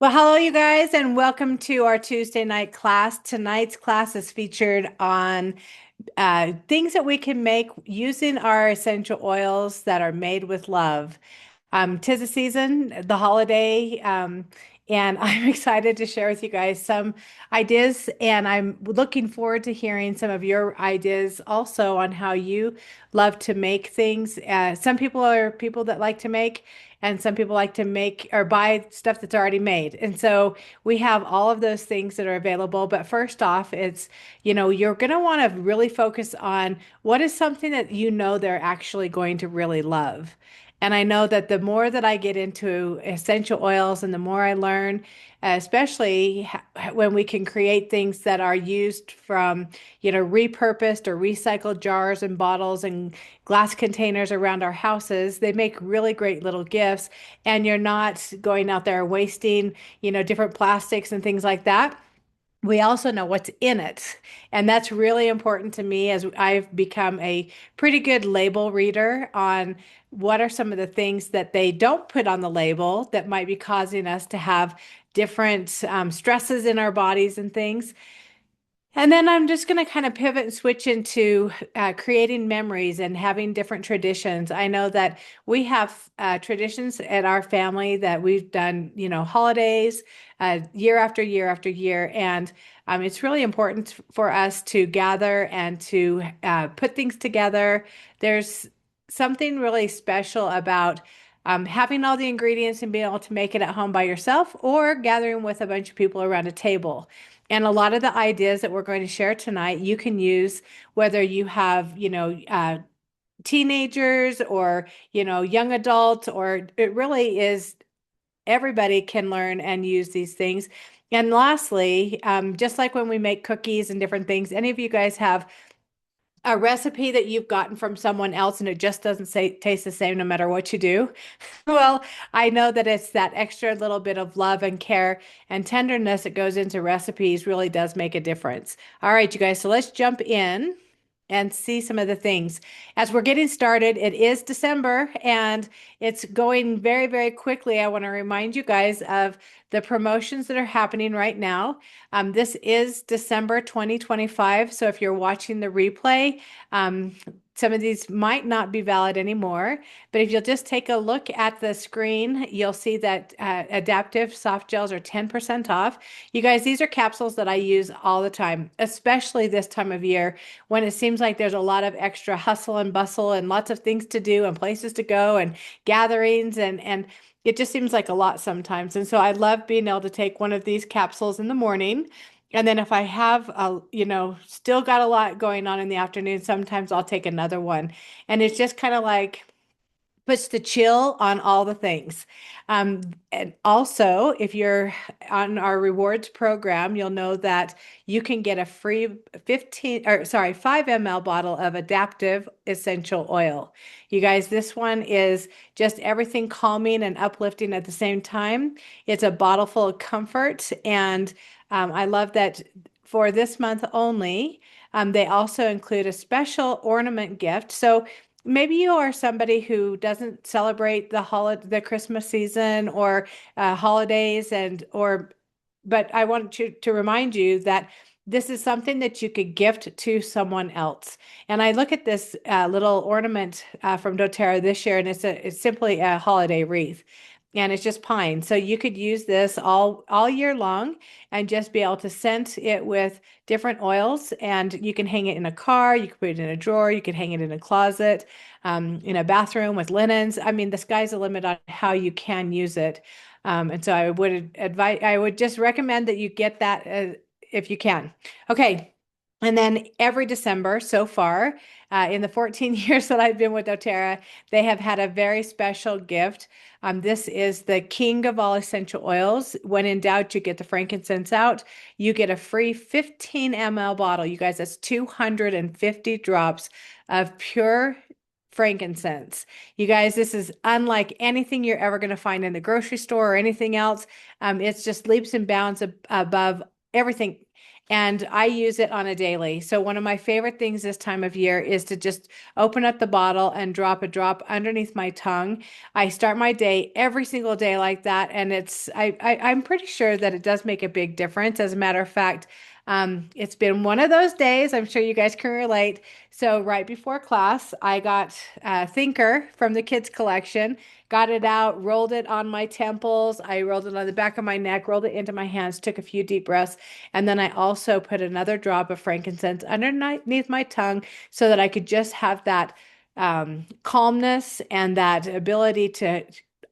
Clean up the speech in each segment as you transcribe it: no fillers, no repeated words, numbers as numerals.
Well, hello, you guys, and welcome to our Tuesday night class. Tonight's class is featured on things that we can make using our essential oils that are made with love. 'Tis the season, the holiday, and I'm excited to share with you guys some ideas, and I'm looking forward to hearing some of your ideas also on how you love to make things. Some people are people that like to make, and some people like to make or buy stuff that's already made. And so we have all of those things that are available. But first off, you're going to want to really focus on what is something that you know they're actually going to really love. And I know that the more that I get into essential oils and the more I learn, especially when we can create things that are used from, repurposed or recycled jars and bottles and glass containers around our houses, they make really great little gifts. And you're not going out there wasting, different plastics and things like that. We also know what's in it. And that's really important to me as I've become a pretty good label reader on what are some of the things that they don't put on the label that might be causing us to have different stresses in our bodies and things. And then I'm just going to kind of pivot and switch into creating memories and having different traditions. I know that we have traditions at our family that we've done, holidays year after year after year. And it's really important for us to gather and to put things together. There's something really special about having all the ingredients and being able to make it at home by yourself or gathering with a bunch of people around a table. And a lot of the ideas that we're going to share tonight, you can use whether you have, teenagers or, young adults, or it really is everybody can learn and use these things. And lastly, just like when we make cookies and different things, any of you guys have a recipe that you've gotten from someone else and it just doesn't taste the same no matter what you do? Well, I know that it's that extra little bit of love and care and tenderness that goes into recipes really does make a difference. All right, you guys, so let's jump in and see some of the things. As we're getting started, it is December and it's going very, very quickly. I want to remind you guys of the promotions that are happening right now. This is December 2025. So if you're watching the replay, some of these might not be valid anymore, but if you'll just take a look at the screen, you'll see that Adaptive soft gels are 10% off. You guys, these are capsules that I use all the time, especially this time of year when it seems like there's a lot of extra hustle and bustle and lots of things to do and places to go and gatherings and it just seems like a lot sometimes. And so I love being able to take one of these capsules in the morning. And then if I have still got a lot going on in the afternoon, sometimes I'll take another one. And it's just kind of like puts the chill on all the things. And also, if you're on our rewards program, you'll know that you can get a free 5 ml bottle of Adaptive essential oil. You guys, this one is just everything calming and uplifting at the same time. It's a bottle full of comfort, and I love that for this month only. They also include a special ornament gift. So maybe you are somebody who doesn't celebrate the Christmas season or holidays, but I want to remind you that this is something that you could gift to someone else. And I look at this little ornament from doTERRA this year, and it's simply a holiday wreath. And it's just pine. So you could use this all year long and just be able to scent it with different oils. And you can hang it in a car, you can put it in a drawer, you can hang it in a closet, in a bathroom with linens. I mean, the sky's the limit on how you can use it. And so I would just recommend that you get that if you can. Okay. And then every December so far, in the 14 years that I've been with doTERRA, they have had a very special gift. This is the king of all essential oils. When in doubt, you get the frankincense out. You get a free 15 ml bottle. You guys, that's 250 drops of pure frankincense. You guys, this is unlike anything you're ever going to find in the grocery store or anything else. It's just leaps and bounds above everything. and I use it on a daily. So one of my favorite things this time of year is to just open up the bottle and drop a drop underneath my tongue. I start my day every single day like that, and I'm pretty sure that it does make a big difference. As a matter of fact, it's been one of those days. I'm sure you guys can relate. So right before class, I got Thinker from the kids collection, got it out, rolled it on my temples. I rolled it on the back of my neck, rolled it into my hands, took a few deep breaths, and then I also put another drop of frankincense underneath my tongue so that I could just have that calmness and that ability to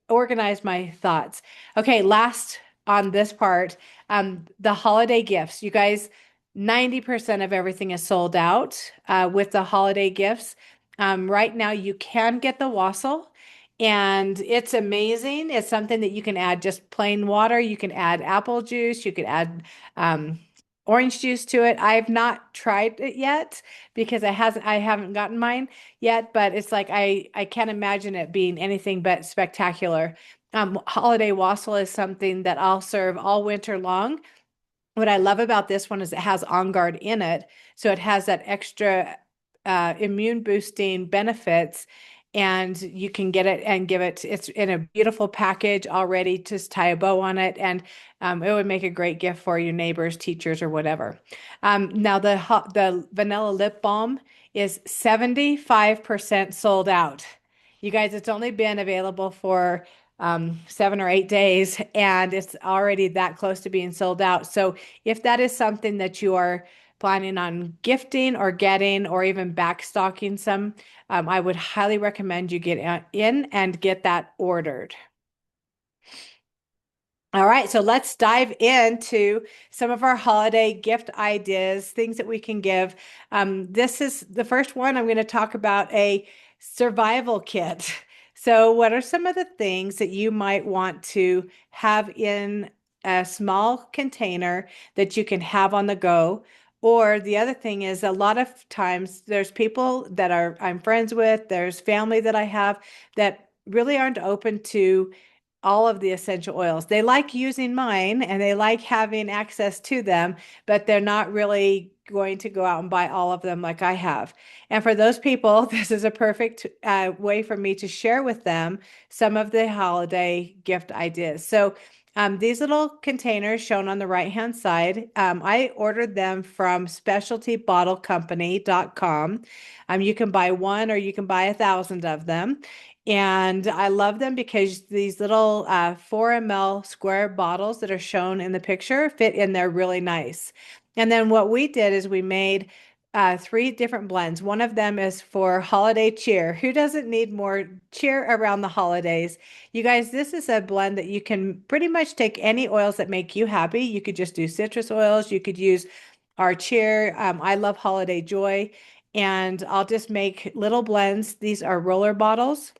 organize my thoughts. Okay, last on this part, the holiday gifts. You guys, 90% of everything is sold out with the holiday gifts. Right now, you can get the wassail, and it's amazing. It's something that you can add just plain water. You can add apple juice. You can add um, orange juice to it. I've not tried it yet because I haven't gotten mine yet, but it's like I can't imagine it being anything but spectacular. Holiday wassail is something that I'll serve all winter long. What I love about this one is it has On Guard in it, so it has that extra immune boosting benefits, and you can get it and give it. It's in a beautiful package already. Just tie a bow on it, and it would make a great gift for your neighbors, teachers, or whatever. Now the vanilla lip balm is 75% sold out. You guys, it's only been available for 7 or 8 days, and it's already that close to being sold out. So if that is something that you are planning on gifting or getting or even backstocking some, I would highly recommend you get in and get that ordered. All right, so let's dive into some of our holiday gift ideas, things that we can give. This is the first one. I'm going to talk about a survival kit. So, what are some of the things that you might want to have in a small container that you can have on the go? Or the other thing is, a lot of times there's people that I'm friends with, there's family that I have that really aren't open to all of the essential oils. They like using mine and they like having access to them, but they're not really going to go out and buy all of them like I have. And for those people, this is a perfect way for me to share with them some of the holiday gift ideas. So, these little containers shown on the right hand side, I ordered them from specialtybottlecompany.com. You can buy one or you can buy 1,000 of them. And I love them because these little 4 ml square bottles that are shown in the picture fit in there really nice. And then what we did is we made three different blends. One of them is for holiday cheer. Who doesn't need more cheer around the holidays? You guys, this is a blend that you can pretty much take any oils that make you happy. You could just do citrus oils. You could use our cheer. I love Holiday Joy. And I'll just make little blends. These are roller bottles.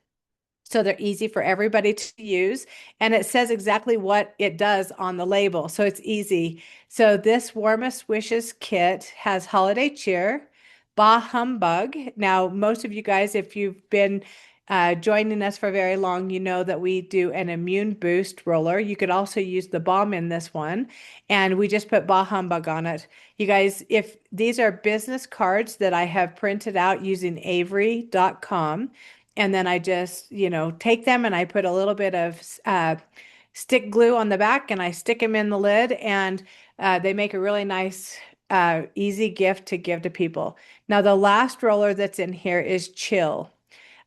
So they're easy for everybody to use. And it says exactly what it does on the label. So it's easy. So this Warmest Wishes kit has holiday cheer, bah humbug. Now, most of you guys, if you've been joining us for very long, you know that we do an immune boost roller. You could also use the balm in this one. And we just put bah humbug on it. You guys, if these are business cards that I have printed out using Avery.com, and then I just, take them and I put a little bit of stick glue on the back and I stick them in the lid, and they make a really nice, easy gift to give to people. Now, the last roller that's in here is Chill.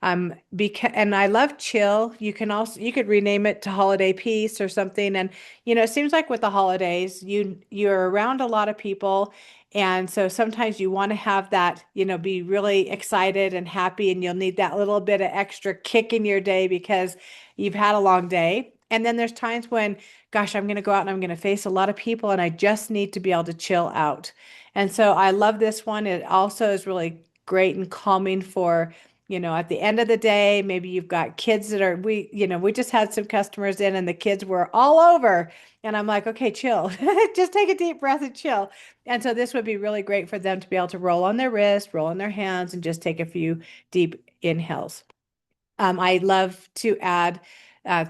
And I love Chill. You could rename it to Holiday Peace or something. And it seems like with the holidays, you're around a lot of people, and so sometimes you want to have that, be really excited and happy, and you'll need that little bit of extra kick in your day because you've had a long day. And then there's times when, gosh, I'm going to go out and I'm going to face a lot of people, and I just need to be able to chill out. And so I love this one. It also is really great and calming for at the end of the day. Maybe you've got kids that we just had some customers in and the kids were all over. And I'm like, okay, chill. Just take a deep breath and chill. And so this would be really great for them to be able to roll on their wrist, roll on their hands, and just take a few deep inhales. I love to add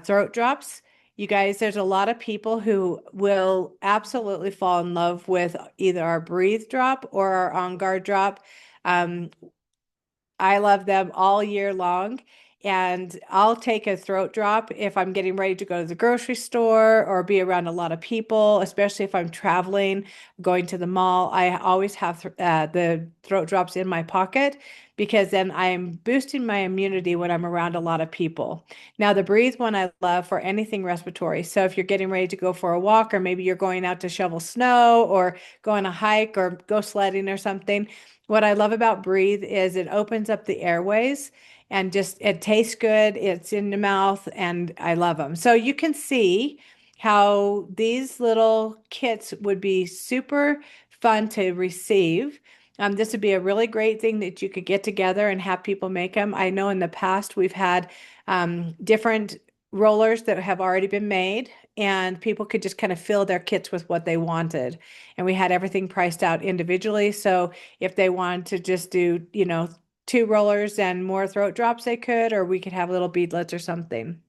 throat drops. You guys, there's a lot of people who will absolutely fall in love with either our Breathe drop or our On Guard drop. Um, I love them all year long. And I'll take a throat drop if I'm getting ready to go to the grocery store or be around a lot of people, especially if I'm traveling, going to the mall. I always have the throat drops in my pocket because then I'm boosting my immunity when I'm around a lot of people. Now, the Breathe one I love for anything respiratory. So if you're getting ready to go for a walk, or maybe you're going out to shovel snow or go on a hike or go sledding or something, what I love about Breathe is it opens up the airways and just it tastes good. It's in the mouth and I love them. So you can see how these little kits would be super fun to receive. This would be a really great thing that you could get together and have people make them. I know in the past we've had different rollers that have already been made, and people could just kind of fill their kits with what they wanted. And we had everything priced out individually. So if they wanted to just do, two rollers and more throat drops, they could, or we could have little beadlets or something.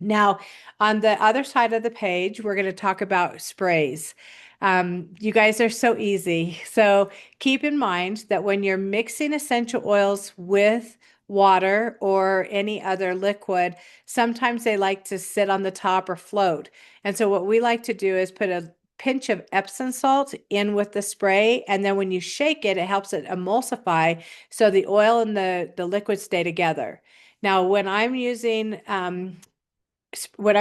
Now, on the other side of the page, we're going to talk about sprays. You guys are so easy. So keep in mind that when you're mixing essential oils with water or any other liquid, sometimes they like to sit on the top or float. And so what we like to do is put a pinch of Epsom salt in with the spray. And then when you shake it, it helps it emulsify so the oil and the liquid stay together. Now, when I'm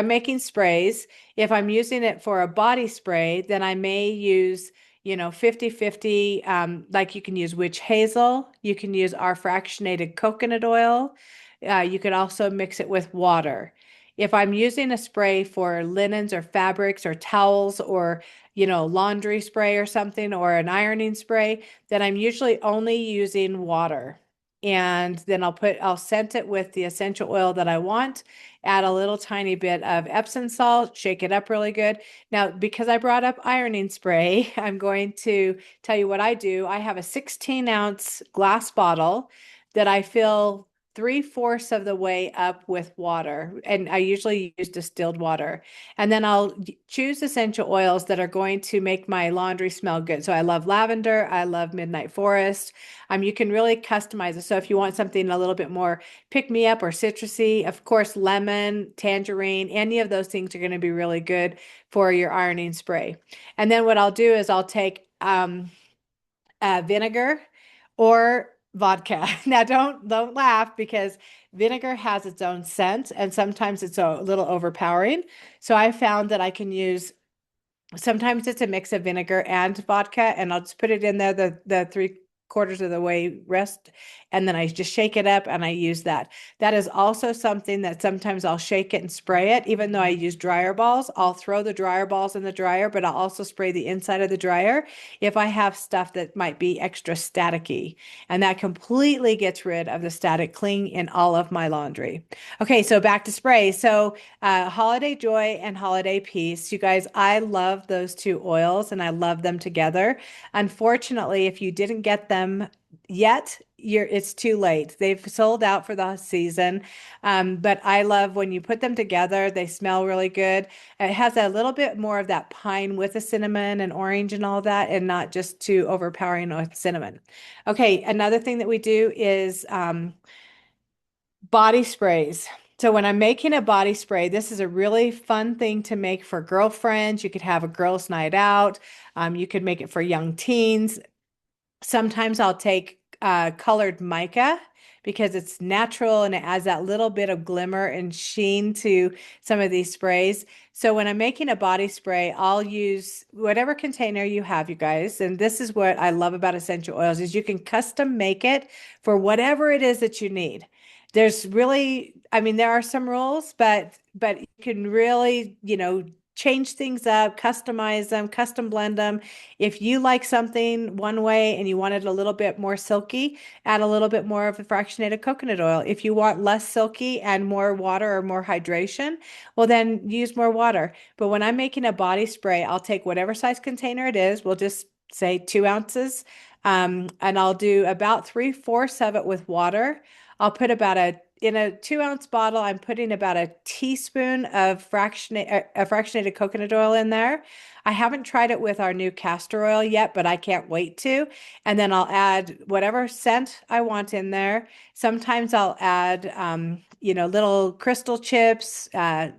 making sprays, if I'm using it for a body spray, then I may use, 50-50. Like you can use witch hazel, you can use our fractionated coconut oil. You could also mix it with water. If I'm using a spray for linens or fabrics or towels or, laundry spray or something or an ironing spray, then I'm usually only using water. And then I'll scent it with the essential oil that I want, add a little tiny bit of Epsom salt, shake it up really good. Now, because I brought up ironing spray, I'm going to tell you what I do. I have a 16-ounce glass bottle that I fill 3/4 of the way up with water, and I usually use distilled water. And then I'll choose essential oils that are going to make my laundry smell good. So I love lavender, I love midnight forest. You can really customize it. So if you want something a little bit more pick me up or citrusy, of course, lemon, tangerine, any of those things are going to be really good for your ironing spray. And then what I'll do is I'll take vinegar or vodka. Now don't laugh because vinegar has its own scent and sometimes it's a little overpowering. So I found that I can use sometimes it's a mix of vinegar and vodka, and I'll just put it in there the 3/4 of the way rest, and then I just shake it up and I use that. That is also something that sometimes I'll shake it and spray it. Even though I use dryer balls, I'll throw the dryer balls in the dryer, but I'll also spray the inside of the dryer if I have stuff that might be extra staticky, and that completely gets rid of the static cling in all of my laundry. Okay, so back to spray. So Holiday Joy and Holiday Peace. You guys, I love those two oils and I love them together. Unfortunately, if you didn't get them yet, it's too late. They've sold out for the season. But I love when you put them together, they smell really good. It has a little bit more of that pine with the cinnamon and orange and all that, and not just too overpowering with cinnamon. Okay, another thing that we do is body sprays. So when I'm making a body spray, this is a really fun thing to make for girlfriends. You could have a girls' night out. You could make it for young teens. Sometimes I'll take colored mica because it's natural and it adds that little bit of glimmer and sheen to some of these sprays. So when I'm making a body spray, I'll use whatever container you have, you guys. And this is what I love about essential oils is you can custom make it for whatever it is that you need. There's really, I mean, there are some rules, but you can really, change things up, customize them, custom blend them. If you like something one way and you want it a little bit more silky, add a little bit more of a fractionated coconut oil. If you want less silky and more water or more hydration, well, then use more water. But when I'm making a body spray, I'll take whatever size container it is. We'll just say 2 ounces. And I'll do about 3/4 of it with water. I'll put about in a 2 ounce bottle, I'm putting about a teaspoon of fractionated coconut oil in there. I haven't tried it with our new castor oil yet, but I can't wait to. And then I'll add whatever scent I want in there. Sometimes I'll add, little crystal chips,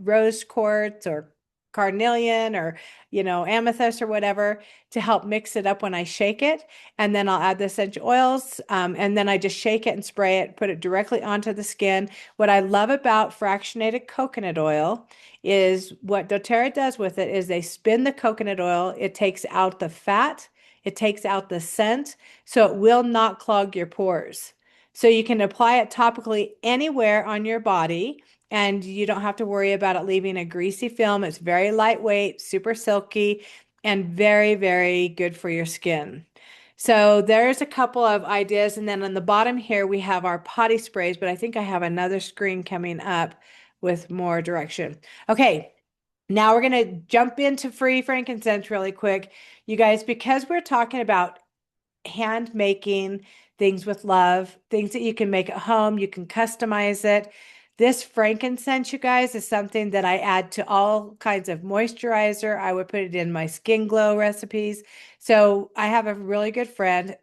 rose quartz or carnelian or, amethyst or whatever to help mix it up when I shake it. And then I'll add the essential oils. And then I just shake it and spray it, put it directly onto the skin. What I love about fractionated coconut oil is what doTERRA does with it is they spin the coconut oil. It takes out the fat. It takes out the scent, so it will not clog your pores. So you can apply it topically anywhere on your body, and you don't have to worry about it leaving a greasy film. It's very lightweight, super silky, and very, very good for your skin. So there's a couple of ideas. And then on the bottom here, we have our potty sprays, but I think I have another screen coming up with more direction. Okay, now we're going to jump into free frankincense really quick. You guys, because we're talking about hand making things with love, things that you can make at home, you can customize it. This frankincense, you guys, is something that I add to all kinds of moisturizer. I would put it in my skin glow recipes. So I have a really good friend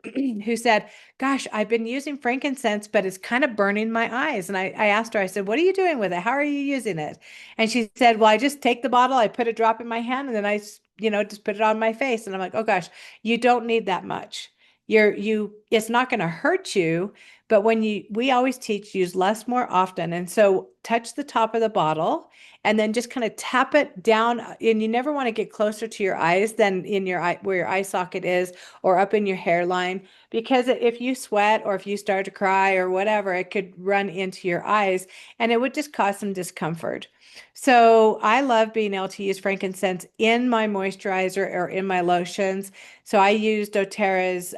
who said, gosh, I've been using frankincense, but it's kind of burning my eyes. And I asked her, I said, what are you doing with it? How are you using it? And she said, well, I just take the bottle, I put a drop in my hand, and then I, just put it on my face. And I'm like, oh gosh, you don't need that much. It's not going to hurt you, but we always teach use less more often. And so touch the top of the bottle and then just kind of tap it down. And you never want to get closer to your eyes than in your eye, where your eye socket is, or up in your hairline, because if you sweat or if you start to cry or whatever, it could run into your eyes and it would just cause some discomfort. So I love being able to use frankincense in my moisturizer or in my lotions. So I use doTERRA's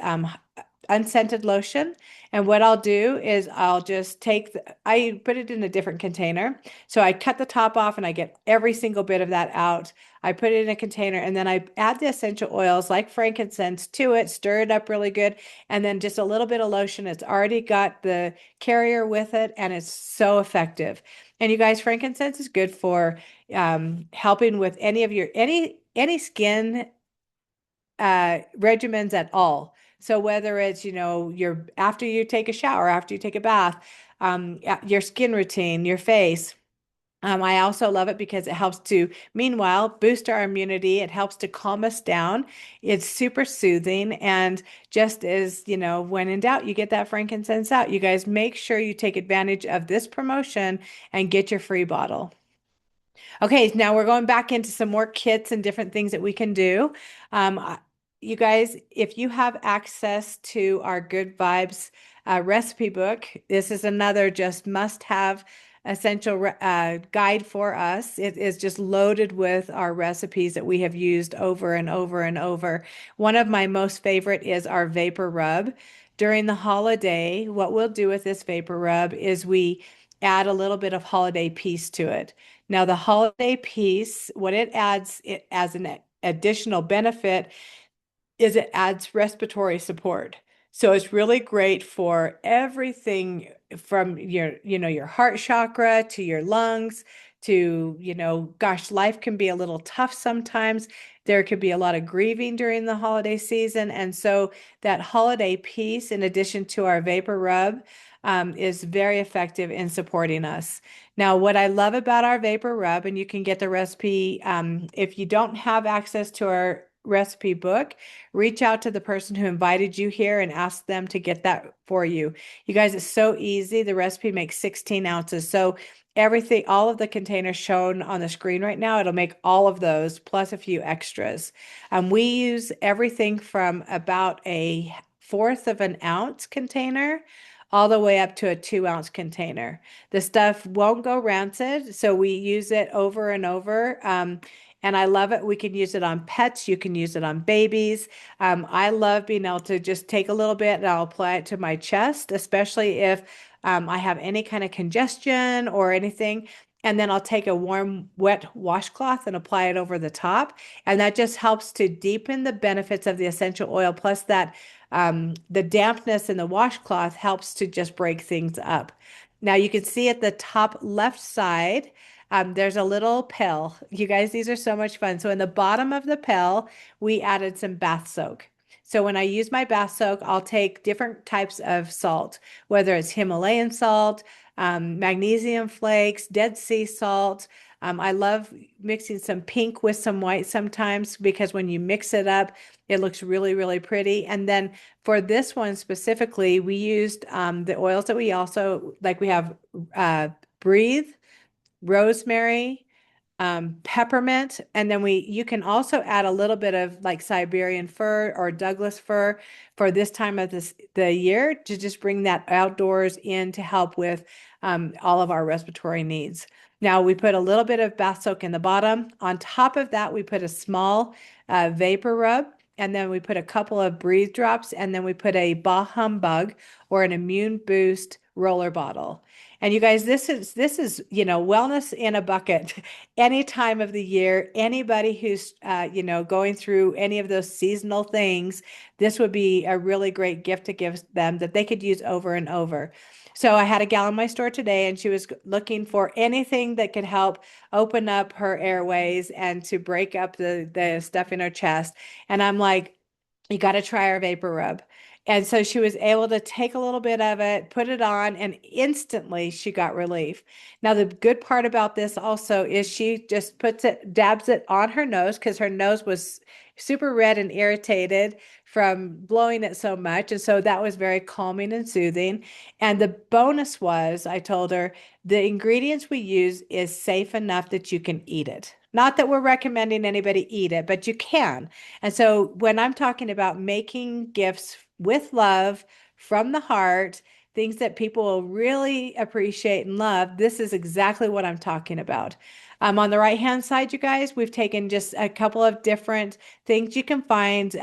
unscented lotion. And what I'll do is I'll just I put it in a different container. So I cut the top off and I get every single bit of that out. I put it in a container and then I add the essential oils like frankincense to it, stir it up really good, and then just a little bit of lotion. It's already got the carrier with it and it's so effective. And you guys, frankincense is good for helping with any of your any skin regimens at all. So whether it's, your after you take a shower, after you take a bath, your skin routine, your face. I also love it because it helps to, meanwhile, boost our immunity. It helps to calm us down. It's super soothing. And just as, when in doubt, you get that frankincense out. You guys make sure you take advantage of this promotion and get your free bottle. Okay, now we're going back into some more kits and different things that we can do. You guys, if you have access to our Good Vibes recipe book, this is another just must-have essential guide for us. It is just loaded with our recipes that we have used over and over and over. One of my most favorite is our vapor rub. During the holiday, what we'll do with this vapor rub is we add a little bit of holiday peace to it. Now, the holiday peace, what it adds as an additional benefit is it adds respiratory support. So it's really great for everything from your heart chakra to your lungs to, gosh, life can be a little tough sometimes. There could be a lot of grieving during the holiday season. And so that holiday peace, in addition to our vapor rub, is very effective in supporting us. Now, what I love about our vapor rub, and you can get the recipe if you don't have access to our recipe book, reach out to the person who invited you here and ask them to get that for you. You guys, it's so easy. The recipe makes 16 ounces. So everything, all of the containers shown on the screen right now, it'll make all of those plus a few extras. We use everything from about a fourth of an ounce container all the way up to a 2 ounce container. The stuff won't go rancid, so we use it over and over. And I love it. We can use it on pets. You can use it on babies. I love being able to just take a little bit and I'll apply it to my chest, especially if I have any kind of congestion or anything. And then I'll take a warm, wet washcloth and apply it over the top. And that just helps to deepen the benefits of the essential oil. Plus that the dampness in the washcloth helps to just break things up. Now you can see at the top left side, there's a little pill. You guys, these are so much fun. So in the bottom of the pill, we added some bath soak. So when I use my bath soak, I'll take different types of salt, whether it's Himalayan salt, magnesium flakes, Dead Sea salt. I love mixing some pink with some white sometimes because when you mix it up, it looks really, really pretty. And then for this one specifically, we used the oils that we also like. We have Breathe, rosemary, peppermint, and then you can also add a little bit of like Siberian fir or Douglas fir for this time of the year to just bring that outdoors in to help with all of our respiratory needs. Now we put a little bit of bath soak in the bottom. On top of that, we put a small vapor rub. And then we put a couple of breathe drops, and then we put a Bah Humbug or an immune boost roller bottle. And you guys, this is, wellness in a bucket. Any time of the year, anybody who's going through any of those seasonal things, this would be a really great gift to give them that they could use over and over. So I had a gal in my store today, and she was looking for anything that could help open up her airways and to break up the stuff in her chest. And I'm like, you got to try our vapor rub. And so she was able to take a little bit of it, put it on, and instantly she got relief. Now, the good part about this also is she just dabs it on her nose because her nose was super red and irritated from blowing it so much. And so that was very calming and soothing. And the bonus was, I told her, the ingredients we use is safe enough that you can eat it. Not that we're recommending anybody eat it, but you can. And so when I'm talking about making gifts with love from the heart, things that people will really appreciate and love, this is exactly what I'm talking about. On the right-hand side, you guys, we've taken just a couple of different things you can find,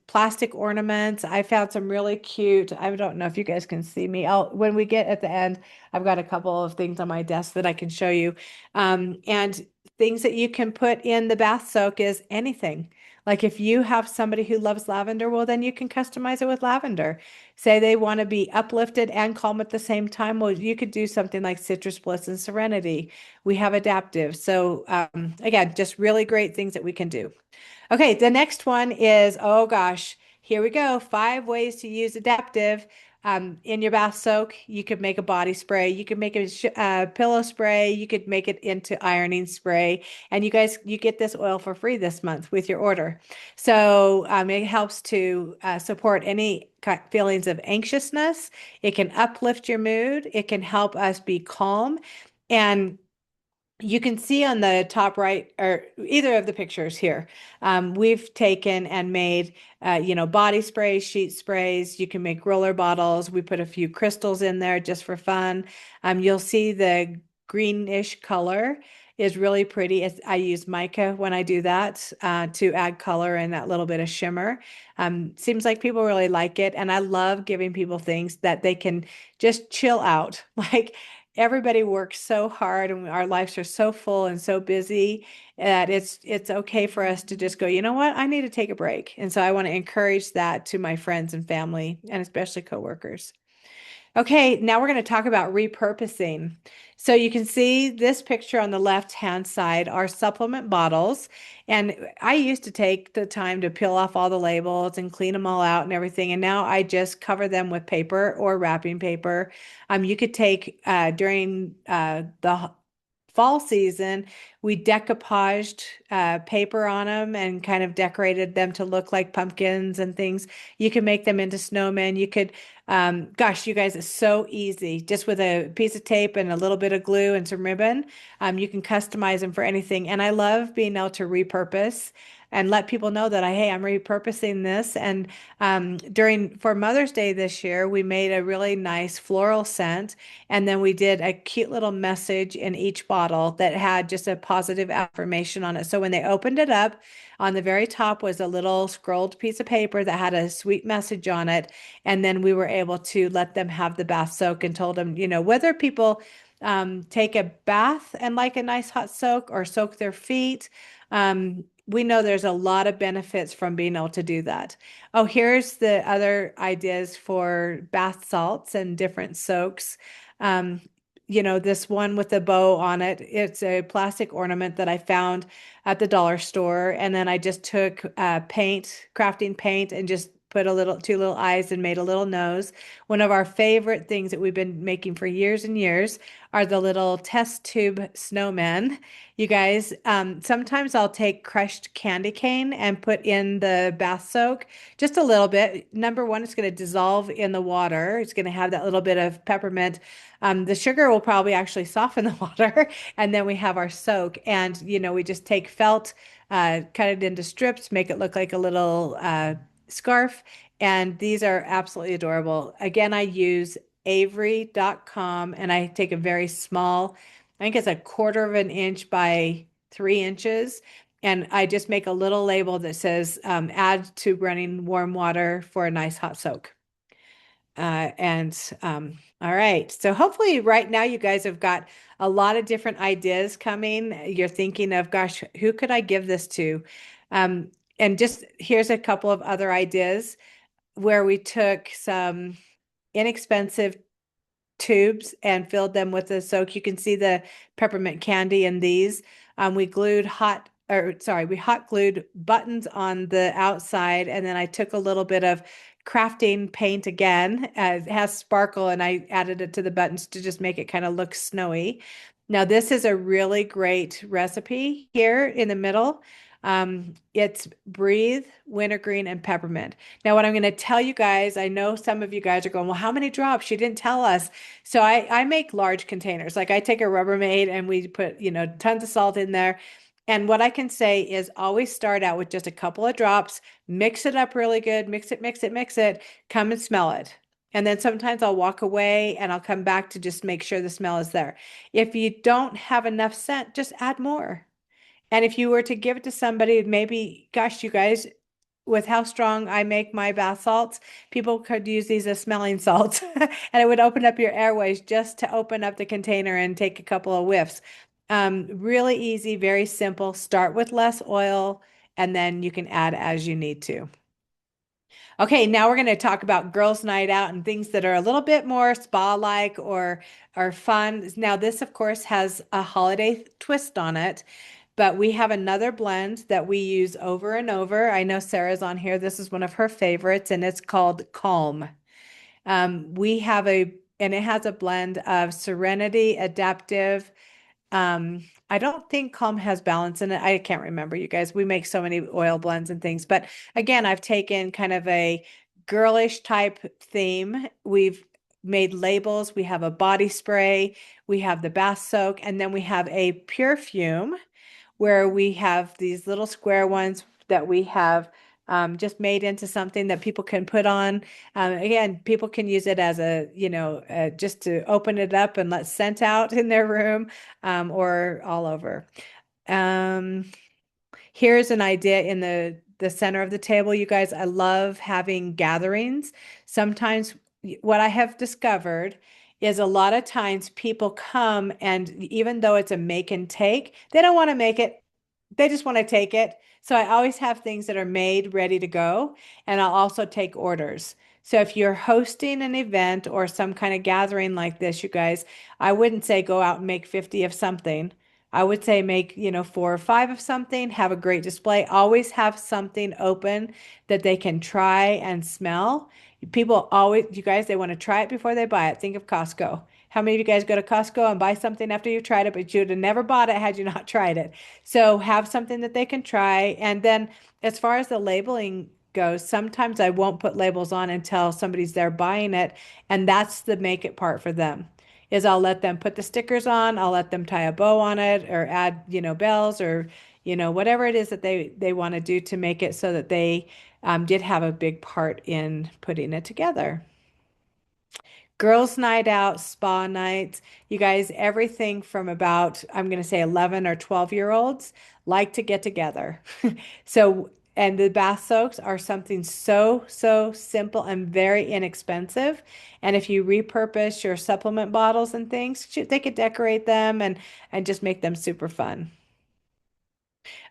plastic ornaments. I found some really cute. I don't know if you guys can see me. When we get at the end, I've got a couple of things on my desk that I can show you. And things that you can put in the bath soak is anything. Like if you have somebody who loves lavender, well, then you can customize it with lavender. Say they want to be uplifted and calm at the same time. Well, you could do something like citrus bliss and serenity. We have adaptive. So again, just really great things that we can do. Okay, the next one is, oh gosh, here we go. 5 ways to use adaptive. In your bath soak, you could make a body spray. You could make a pillow spray. You could make it into ironing spray. And you guys, you get this oil for free this month with your order. So it helps to support any feelings of anxiousness. It can uplift your mood. It can help us be calm. And you can see on the top right or either of the pictures here, we've taken and made, body sprays, sheet sprays. You can make roller bottles. We put a few crystals in there just for fun. You'll see the greenish color is really pretty. I use mica when I do that to add color and that little bit of shimmer. Seems like people really like it. And I love giving people things that they can just chill out. Like, everybody works so hard and our lives are so full and so busy that it's okay for us to just go, you know what? I need to take a break. And so I want to encourage that to my friends and family and especially coworkers. Okay, now we're going to talk about repurposing. So you can see this picture on the left-hand side are supplement bottles. And I used to take the time to peel off all the labels and clean them all out and everything. And now I just cover them with paper or wrapping paper. You could take during the fall season, we decoupaged paper on them and kind of decorated them to look like pumpkins and things. You can make them into snowmen. You could, gosh, you guys, it's so easy. Just with a piece of tape and a little bit of glue and some ribbon, you can customize them for anything. And I love being able to repurpose and let people know that hey, I'm repurposing this. And for Mother's Day this year, we made a really nice floral scent. And then we did a cute little message in each bottle that had just a positive affirmation on it. So when they opened it up, on the very top was a little scrolled piece of paper that had a sweet message on it. And then we were able to let them have the bath soak and told them, whether people take a bath and like a nice hot soak or soak their feet. We know there's a lot of benefits from being able to do that. Oh, here's the other ideas for bath salts and different soaks. this one with a bow on it. It's a plastic ornament that I found at the dollar store. And then I just took paint, crafting paint, and just put two little eyes and made a little nose. One of our favorite things that we've been making for years and years are the little test tube snowmen. You guys, sometimes I'll take crushed candy cane and put in the bath soak just a little bit. Number one, it's going to dissolve in the water. It's going to have that little bit of peppermint. The sugar will probably actually soften the water. And then we have our soak. And, we just take felt, cut it into strips, make it look like a little scarf. And these are absolutely adorable. Again, I use Avery.com and I take a very small, I think it's a quarter of an inch by 3 inches. And I just make a little label that says, add to running warm water for a nice hot soak. All right. So hopefully right now you guys have got a lot of different ideas coming. You're thinking of, gosh, who could I give this to? And just here's a couple of other ideas where we took some inexpensive tubes and filled them with the soak. You can see the peppermint candy in these. We hot glued buttons on the outside, and then I took a little bit of crafting paint again. It has sparkle, and I added it to the buttons to just make it kind of look snowy. Now, this is a really great recipe here in the middle. It's Breathe, Wintergreen, and Peppermint. Now, what I'm going to tell you guys, I know some of you guys are going, well, how many drops? She didn't tell us. So I make large containers. Like I take a Rubbermaid and we put, tons of salt in there. And what I can say is always start out with just a couple of drops, mix it up really good, mix it, come and smell it. And then sometimes I'll walk away and I'll come back to just make sure the smell is there. If you don't have enough scent, just add more. And if you were to give it to somebody, maybe, gosh, you guys, with how strong I make my bath salts, people could use these as smelling salts. And it would open up your airways just to open up the container and take a couple of whiffs. Really easy, very simple. Start with less oil, and then you can add as you need to. Okay, now we're going to talk about girls' night out and things that are a little bit more spa-like or fun. Now, this, of course, has a holiday twist on it. But we have another blend that we use over and over. I know Sarah's on here. This is one of her favorites, and it's called Calm. And it has a blend of Serenity, Adaptive. I don't think Calm has balance in it. I can't remember, you guys. We make so many oil blends and things. But again, I've taken kind of a girlish type theme. We've made labels. We have a body spray. We have the bath soak. And then we have a perfume where we have these little square ones that we have just made into something that people can put on. Again, people can use it as just to open it up and let scent out in their room or all over. Here's an idea in the center of the table, you guys. I love having gatherings. Sometimes what I have discovered is a lot of times people come and even though it's a make and take, they don't want to make it. They just want to take it. So I always have things that are made ready to go, and I'll also take orders. So if you're hosting an event or some kind of gathering like this, you guys, I wouldn't say go out and make 50 of something. I would say make, 4 or 5 of something, have a great display, always have something open that they can try and smell. People always, you guys, they want to try it before they buy it. Think of Costco. How many of you guys go to Costco and buy something after you've tried it, but you'd have never bought it had you not tried it? So have something that they can try. And then as far as the labeling goes, sometimes I won't put labels on until somebody's there buying it. And that's the make it part for them, is I'll let them put the stickers on, I'll let them tie a bow on it or add, bells or, whatever it is that they want to do to make it so that they did have a big part in putting it together. Girls' night out, spa nights, you guys, everything from about, I'm going to say 11 or 12-year-olds like to get together. So, and the bath soaks are something so, so simple and very inexpensive. And if you repurpose your supplement bottles and things, they could decorate them and just make them super fun.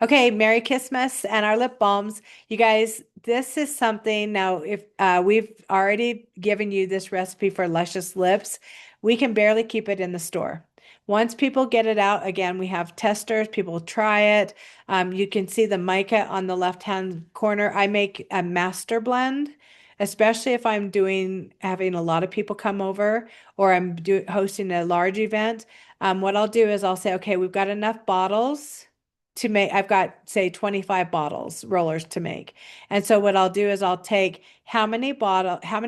Okay, Merry Christmas and our lip balms. You guys, this is something now, if we've already given you this recipe for luscious lips, We can barely keep it in the store. Once people get it out, again, we have testers, people try it. You can see the mica on the left-hand corner. I make a master blend, especially if I'm having a lot of people come over or hosting a large event. What I'll do is I'll say, okay, we've got enough bottles to make, I've got, say, 25 bottles, rollers to make. And so what I'll do is I'll take how many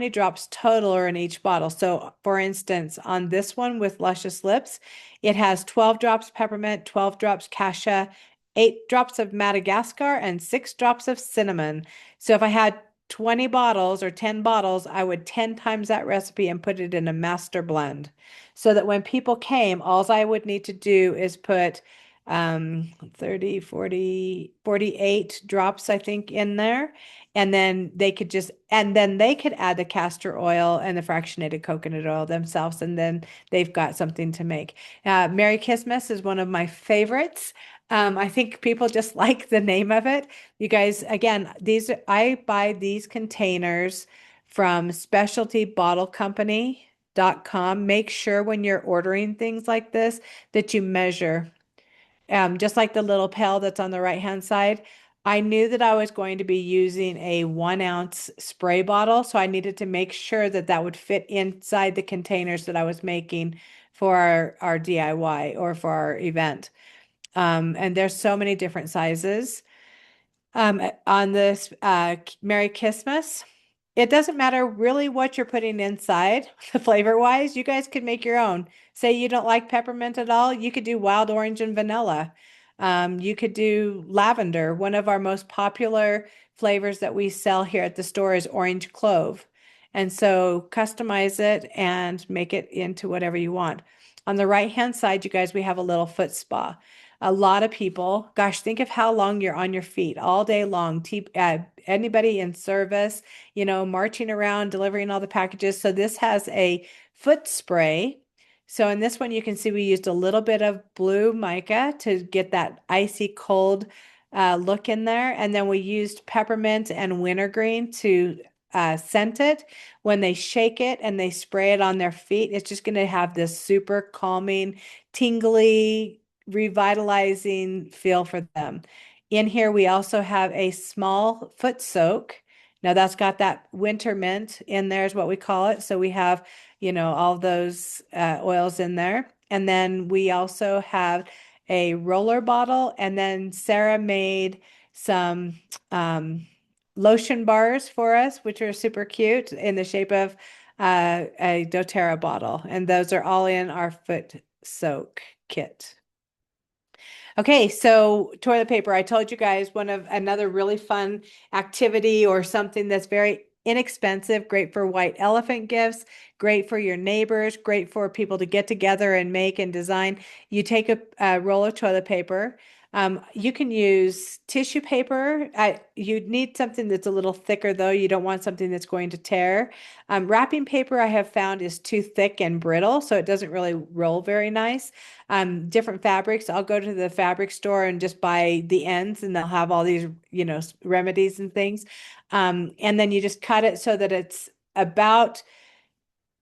drops total are in each bottle. So for instance, on this one with Luscious Lips, it has 12 drops peppermint, 12 drops cassia, 8 drops of Madagascar, and 6 drops of cinnamon. So if I had 20 bottles or 10 bottles, I would 10 times that recipe and put it in a master blend. So that when people came, all I would need to do is put 30, 40, 48 drops, I think, in there. And then they could add the castor oil and the fractionated coconut oil themselves, and then they've got something to make. Merry Christmas is one of my favorites. I think people just like the name of it. You guys, again, I buy these containers from specialtybottlecompany.com. Make sure when you're ordering things like this that you measure. Just like the little pail that's on the right-hand side, I knew that I was going to be using a 1 ounce spray bottle, so I needed to make sure that that would fit inside the containers that I was making for our DIY or for our event. And there's so many different sizes. On this Merry Christmas, it doesn't matter really what you're putting inside, flavor wise. You guys could make your own. Say you don't like peppermint at all, you could do wild orange and vanilla. You could do lavender. One of our most popular flavors that we sell here at the store is orange clove. And so customize it and make it into whatever you want. On the right-hand side, you guys, we have a little foot spa. A lot of people, gosh, think of how long you're on your feet all day long. Anybody in service, marching around, delivering all the packages. So this has a foot spray. So in this one, you can see we used a little bit of blue mica to get that icy cold look in there. And then we used peppermint and wintergreen to scent it. When they shake it and they spray it on their feet, it's just going to have this super calming, tingly, revitalizing feel for them. In here, we also have a small foot soak. Now that's got that winter mint in there is what we call it. So we have, all those oils in there. And then we also have a roller bottle. And then Sarah made some lotion bars for us, which are super cute in the shape of a doTERRA bottle. And those are all in our foot soak kit. Okay, so toilet paper. I told you guys another really fun activity or something that's very inexpensive, great for white elephant gifts, great for your neighbors, great for people to get together and make and design. You take a roll of toilet paper. You can use tissue paper. You need something that's a little thicker though. You don't want something that's going to tear. Wrapping paper I have found is too thick and brittle, so it doesn't really roll very nice. Different fabrics. I'll go to the fabric store and just buy the ends, and they'll have all these, remedies and things. And then you just cut it so that it's about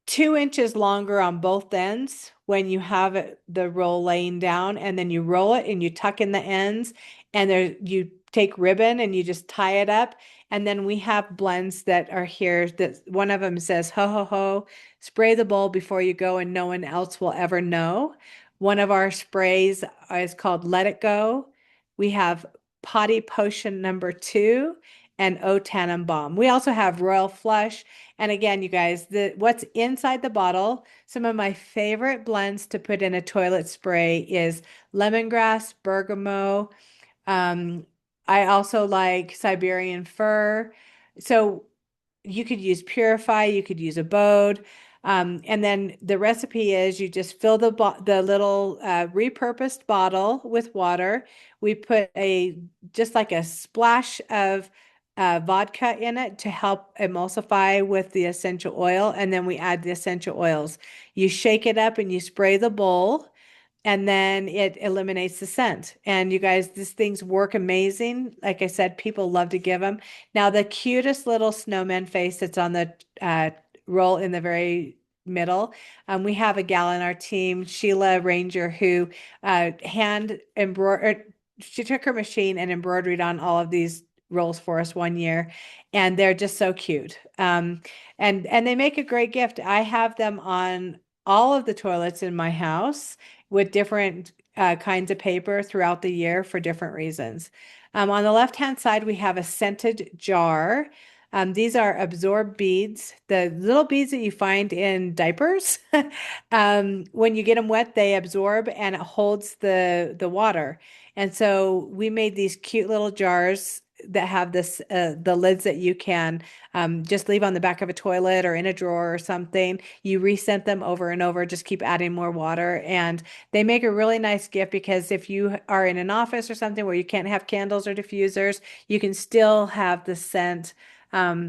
2 inches longer on both ends when you have the roll laying down, and then you roll it and you tuck in the ends, and you take ribbon and you just tie it up. And then we have blends that are here that one of them says, ho, ho, ho, spray the bowl before you go and no one else will ever know. One of our sprays is called Let It Go. We have Potty Potion #2 and O Tannenbaum. We also have Royal Flush. And again, you guys, what's inside the bottle, some of my favorite blends to put in a toilet spray is lemongrass, bergamot. I also like Siberian fir. So you could use Purify, you could use Abode. And then the recipe is you just fill the little repurposed bottle with water. We put just like a splash of vodka in it to help emulsify with the essential oil. And then we add the essential oils. You shake it up and you spray the bowl, and then it eliminates the scent. And you guys, these things work amazing. Like I said, people love to give them. Now, the cutest little snowman face that's on the roll in the very middle. We have a gal in our team, Sheila Ranger, who hand embroidered. She took her machine and embroidered on all of these rolls for us one year, and they're just so cute. And they make a great gift. I have them on all of the toilets in my house with different kinds of paper throughout the year for different reasons. On the left-hand side, we have a scented jar. These are absorb beads, the little beads that you find in diapers. When you get them wet, they absorb and it holds the water. And so we made these cute little jars that have this the lids that you can just leave on the back of a toilet or in a drawer or something. You rescent them over and over, just keep adding more water. And they make a really nice gift because if you are in an office or something where you can't have candles or diffusers, you can still have the scent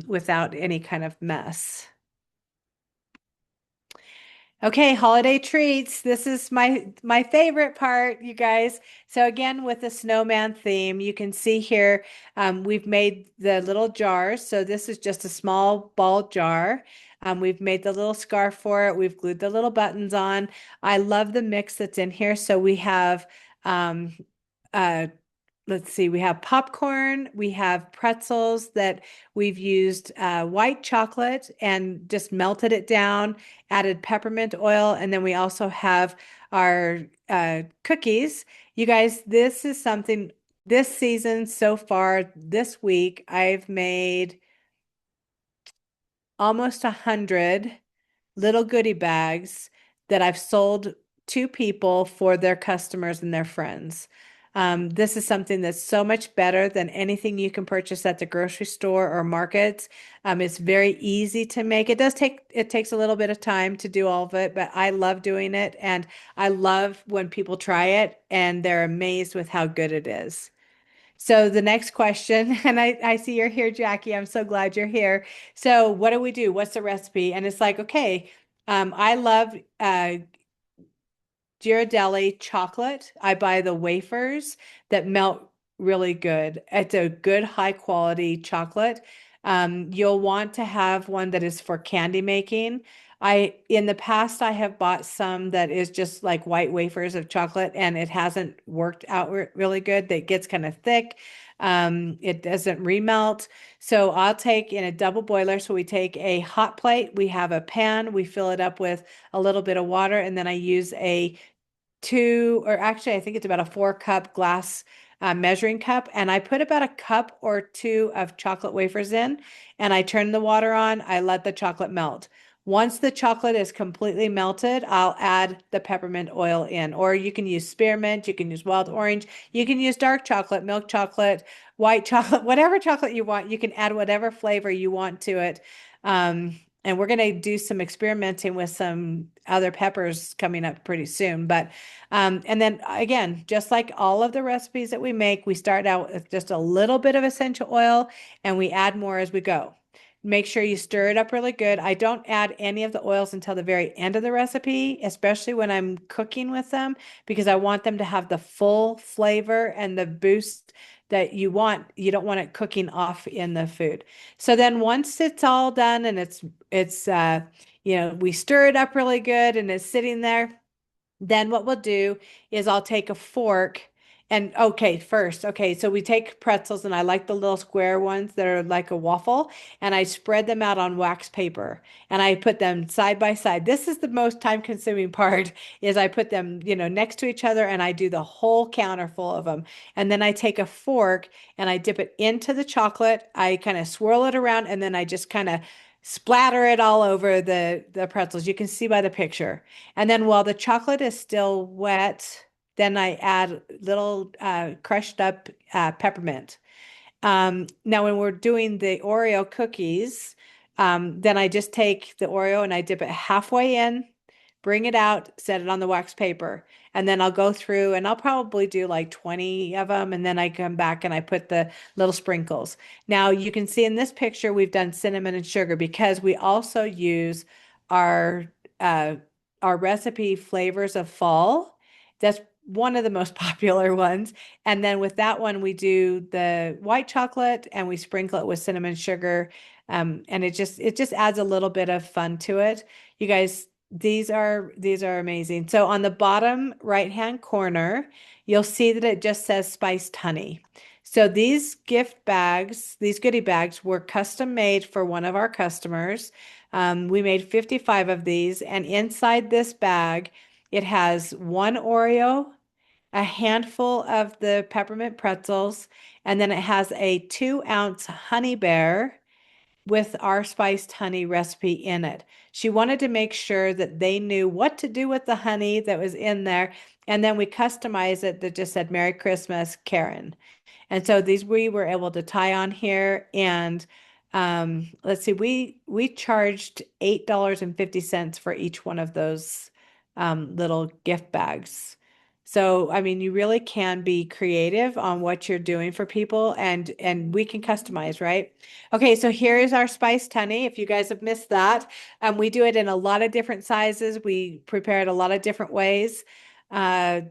without any kind of mess. Okay, holiday treats. This is my favorite part, you guys. So again, with the snowman theme, you can see here we've made the little jars. So this is just a small ball jar. We've made the little scarf for it. We've glued the little buttons on. I love the mix that's in here. So we have um, uh, let's see, we have popcorn, we have pretzels that we've used white chocolate and just melted it down, added peppermint oil, and then we also have our cookies. You guys, this is something this season so far, this week, I've made almost 100 little goodie bags that I've sold to people for their customers and their friends. This is something that's so much better than anything you can purchase at the grocery store or markets. It's very easy to make. It takes a little bit of time to do all of it, but I love doing it. And I love when people try it and they're amazed with how good it is. So the next question, and I see you're here, Jackie. I'm so glad you're here. So what do we do? What's the recipe? And it's like, okay, I love Ghirardelli chocolate. I buy the wafers that melt really good. It's a good high quality chocolate. You'll want to have one that is for candy making. In the past, I have bought some that is just like white wafers of chocolate, and it hasn't worked out really good. That gets kind of thick. It doesn't remelt. So I'll take in a double boiler. So we take a hot plate, we have a pan, we fill it up with a little bit of water, and then I use a two, or actually, I think it's about a 4 cup glass measuring cup. And I put about a cup or two of chocolate wafers in, and I turn the water on. I let the chocolate melt. Once the chocolate is completely melted, I'll add the peppermint oil in, or you can use spearmint, you can use wild orange, you can use dark chocolate, milk chocolate, white chocolate, whatever chocolate you want. You can add whatever flavor you want to it. And we're going to do some experimenting with some other peppers coming up pretty soon. But, and then again, just like all of the recipes that we make, we start out with just a little bit of essential oil and we add more as we go. Make sure you stir it up really good. I don't add any of the oils until the very end of the recipe, especially when I'm cooking with them, because I want them to have the full flavor and the boost that you want. You don't want it cooking off in the food. So then once it's all done and it's we stir it up really good and it's sitting there, then what we'll do is I'll take a fork and okay, so we take pretzels and I like the little square ones that are like a waffle, and I spread them out on wax paper and I put them side by side. This is the most time consuming part is I put them, next to each other and I do the whole counter full of them. And then I take a fork and I dip it into the chocolate. I kind of swirl it around and then I just kind of splatter it all over the pretzels. You can see by the picture. And then while the chocolate is still wet, then I add little crushed up peppermint. Now, when we're doing the Oreo cookies, then I just take the Oreo and I dip it halfway in, bring it out, set it on the wax paper. And then I'll go through and I'll probably do like 20 of them. And then I come back and I put the little sprinkles. Now you can see in this picture, we've done cinnamon and sugar because we also use our, uh, our recipe flavors of fall. That's one of the most popular ones. And then with that one, we do the white chocolate and we sprinkle it with cinnamon sugar. And it just adds a little bit of fun to it. You guys, these are amazing. So on the bottom right-hand corner, you'll see that it just says spiced honey. So these gift bags, these goodie bags were custom made for one of our customers. We made 55 of these, and inside this bag, it has one Oreo, a handful of the peppermint pretzels, and then it has a 2-ounce honey bear with our spiced honey recipe in it. She wanted to make sure that they knew what to do with the honey that was in there. And then we customized it that just said Merry Christmas, Karen. And so these we were able to tie on here and let's see, we charged $8.50 for each one of those little gift bags. So, I mean, you really can be creative on what you're doing for people and we can customize, right? Okay, so here is our spiced honey. If you guys have missed that, we do it in a lot of different sizes. We prepare it a lot of different ways. Uh,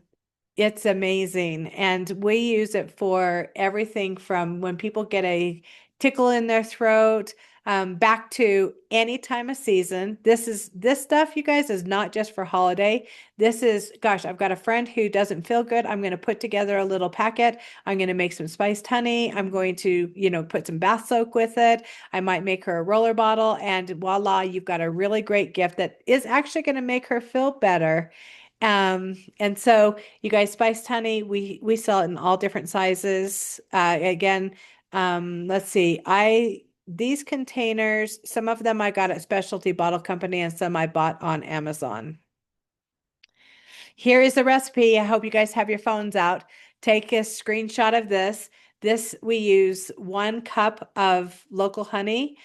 it's amazing. And we use it for everything from when people get a tickle in their throat, back to any time of season. This stuff, you guys, is not just for holiday. This is, gosh, I've got a friend who doesn't feel good. I'm going to put together a little packet. I'm going to make some spiced honey. I'm going to, put some bath soak with it. I might make her a roller bottle, and voila, you've got a really great gift that is actually going to make her feel better. And so you guys, spiced honey, we sell it in all different sizes. Again, let's see. These containers, some of them I got at Specialty Bottle Company and some I bought on Amazon. Here is the recipe. I hope you guys have your phones out. Take a screenshot of this. This we use 1 cup of local honey.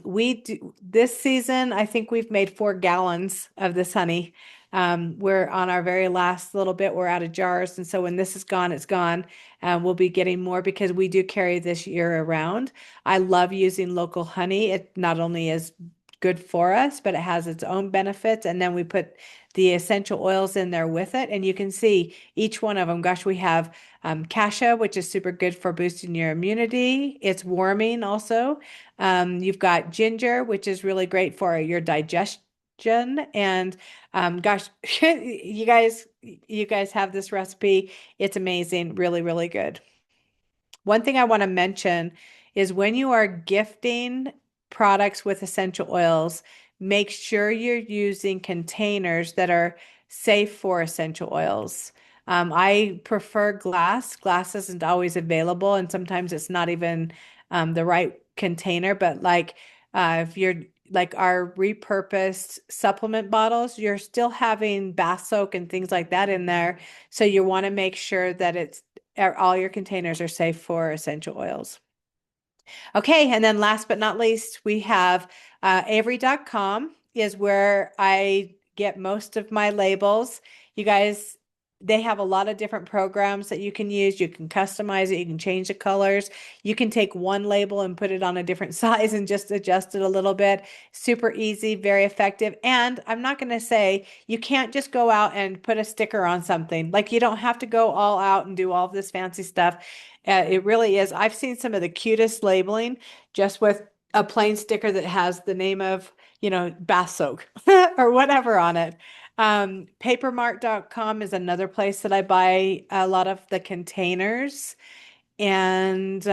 We do this season, I think we've made 4 gallons of this honey. We're on our very last little bit. We're out of jars. And so when this is gone, it's gone. We'll be getting more because we do carry this year around. I love using local honey. It not only is good for us, but it has its own benefits. And then we put the essential oils in there with it. And you can see each one of them. Gosh, we have cassia, which is super good for boosting your immunity. It's warming also. You've got ginger, which is really great for your digestion. And gosh, you guys have this recipe. It's amazing. Really, really good. One thing I want to mention is when you are gifting products with essential oils, make sure you're using containers that are safe for essential oils. I prefer glass. Glass isn't always available, and sometimes it's not even the right container. But if you're like our repurposed supplement bottles, you're still having bath soak and things like that in there. So you want to make sure that all your containers are safe for essential oils. Okay, and then last but not least, we have Avery.com is where I get most of my labels. You guys, they have a lot of different programs that you can use. You can customize it, you can change the colors. You can take one label and put it on a different size and just adjust it a little bit. Super easy, very effective. And I'm not going to say you can't just go out and put a sticker on something. Like you don't have to go all out and do all of this fancy stuff. It really is. I've seen some of the cutest labeling just with a plain sticker that has the name of, bath soak or whatever on it. Papermart.com is another place that I buy a lot of the containers. And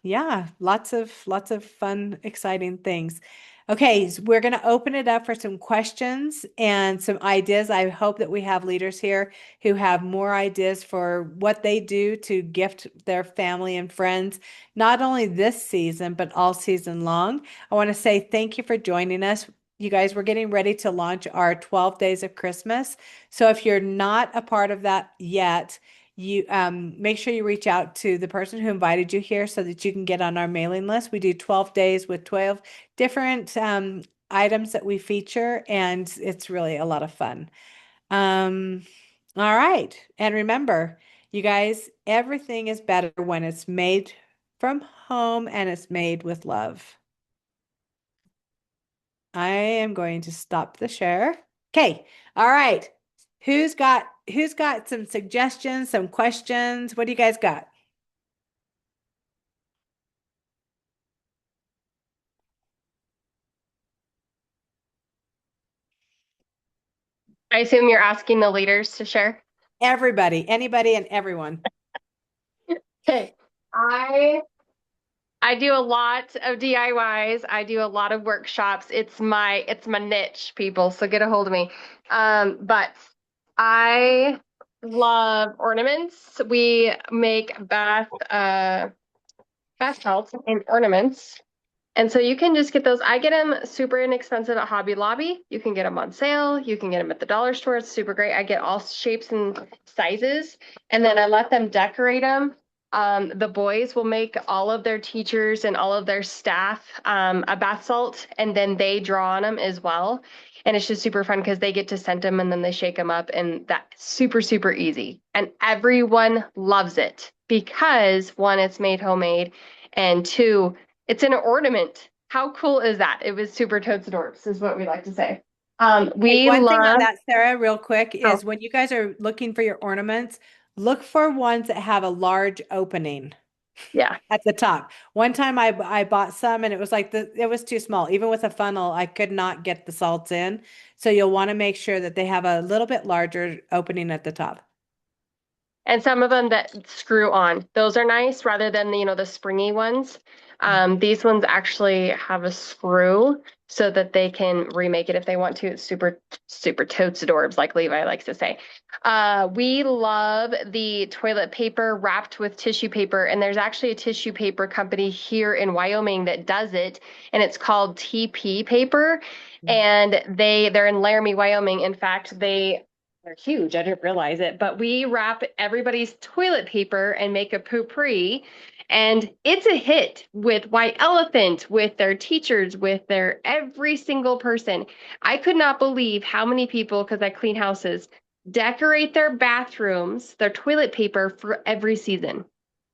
yeah, lots of fun, exciting things. Okay, so we're going to open it up for some questions and some ideas. I hope that we have leaders here who have more ideas for what they do to gift their family and friends, not only this season, but all season long. I want to say thank you for joining us. You guys, we're getting ready to launch our 12 Days of Christmas. So if you're not a part of that yet, you make sure you reach out to the person who invited you here so that you can get on our mailing list. We do 12 days with 12 different items that we feature, and it's really a lot of fun. Um, all right. And remember, you guys, everything is better when it's made from home and it's made with love. I am going to stop the share. Okay. All right. who's got some suggestions, some questions? What do you guys got? I assume you're asking the leaders to share. Everybody, anybody and everyone. Okay. I I do a lot of DIYs. I do a lot of workshops. It's my niche, people. So get a hold of me. But I love ornaments. We make bath salts and ornaments. And so you can just get those. I get them super inexpensive at Hobby Lobby. You can get them on sale. You can get them at the dollar store. It's super great. I get all shapes and sizes, and then I let them decorate them. The boys will make all of their teachers and all of their staff a bath salt, and then they draw on them as well. And it's just super fun because they get to scent them and then they shake them up, and that's super, super easy. And everyone loves it because one, it's made homemade, and two, it's an ornament. How cool is that? It was super totes adorbs, is what we like to say. Hey, We one thing on love, that, Sarah, real quick, oh, is when you guys are looking for your ornaments, look for ones that have a large opening yeah. at the top. One time I bought some and it was like it was too small. Even with a funnel, I could not get the salts in. So you'll want to make sure that they have a little bit larger opening at the top. And some of them that screw on. Those are nice rather than, the springy ones. These ones actually have a screw so that they can remake it if they want to. It's super, super totes adorbs, like Levi likes to say. We love the toilet paper wrapped with tissue paper, and there's actually a tissue paper company here in Wyoming that does it, and it's called TP Paper, and they're in Laramie, Wyoming. In fact, they're huge. I didn't realize it, but we wrap everybody's toilet paper and make a potpourri. And it's a hit with White Elephant, with their teachers, with their every single person. I could not believe how many people, because I clean houses, decorate their bathrooms, their toilet paper for every season.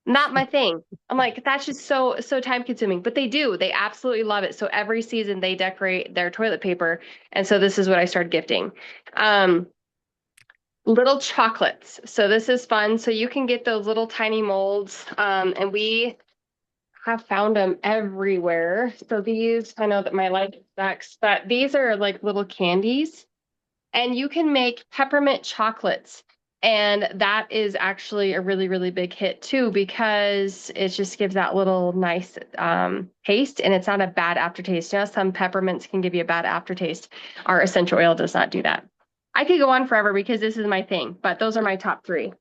Not my thing. I'm like, that's just so time consuming. But they do. They absolutely love it. So every season they decorate their toilet paper. And so this is what I started gifting. Um, Little chocolates. So this is fun. So you can get those little tiny molds, and we have found them everywhere. So these, I know that my life sucks, but these are like little candies, and you can make peppermint chocolates. And that is actually a really, really big hit too, because it just gives that little nice taste, and it's not a bad aftertaste. Some peppermints can give you a bad aftertaste. Our essential oil does not do that. I could go on forever because this is my thing, but those are my top three.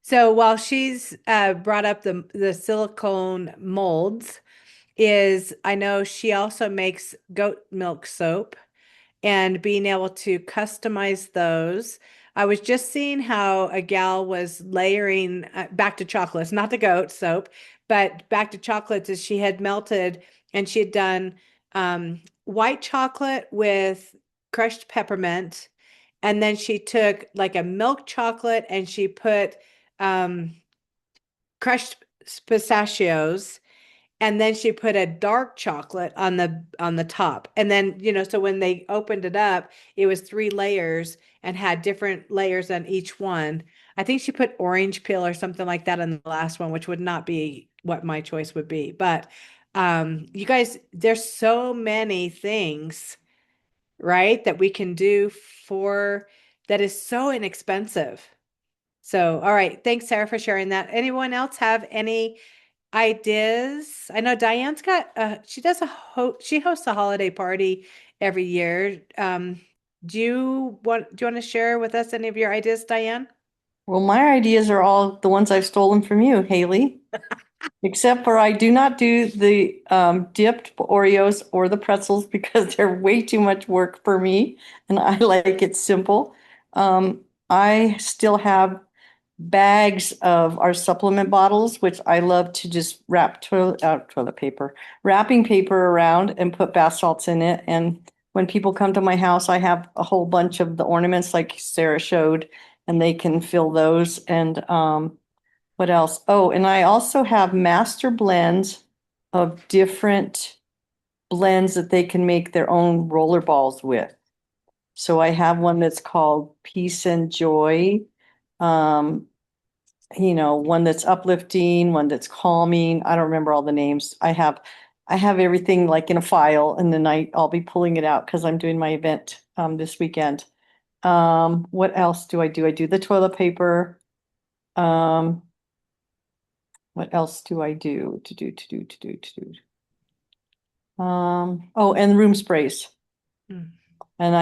So while she's brought up the silicone molds, is I know she also makes goat milk soap and being able to customize those. I was just seeing how a gal was layering back to chocolates, not the goat soap, but back to chocolates as she had melted and she had done white chocolate with crushed peppermint. And then she took like a milk chocolate and she put um, crushed pistachios and then she put a dark chocolate on the top. And then, so when they opened it up, it was three layers and had different layers on each one. I think she put orange peel or something like that on the last one, which would not be what my choice would be. But you guys, there's so many things, right, that we can do for that is so inexpensive. So, all right. Thanks, Sarah, for sharing that. Anyone else have any ideas? I know Diane's got she does she hosts a holiday party every year. Do you want to share with us any of your ideas, Diane? Well, my ideas are all the ones I've stolen from you, Haley. Except for I do not do the dipped Oreos or the pretzels because they're way too much work for me, and I like it simple. I still have bags of our supplement bottles, which I love to just wrap toilet paper, wrapping paper around and put bath salts in it. And when people come to my house, I have a whole bunch of the ornaments like Sarah showed, and they can fill those. And what else? Oh, and I also have master blends of different blends that they can make their own roller balls with. So I have one that's called Peace and Joy. Um, one that's uplifting, one that's calming. I don't remember all the names. I have everything like in a file, and then I'll be pulling it out because I'm doing my event this weekend. What else do? I do the toilet paper. Um, what else do I do? Oh, and room sprays. Mm. And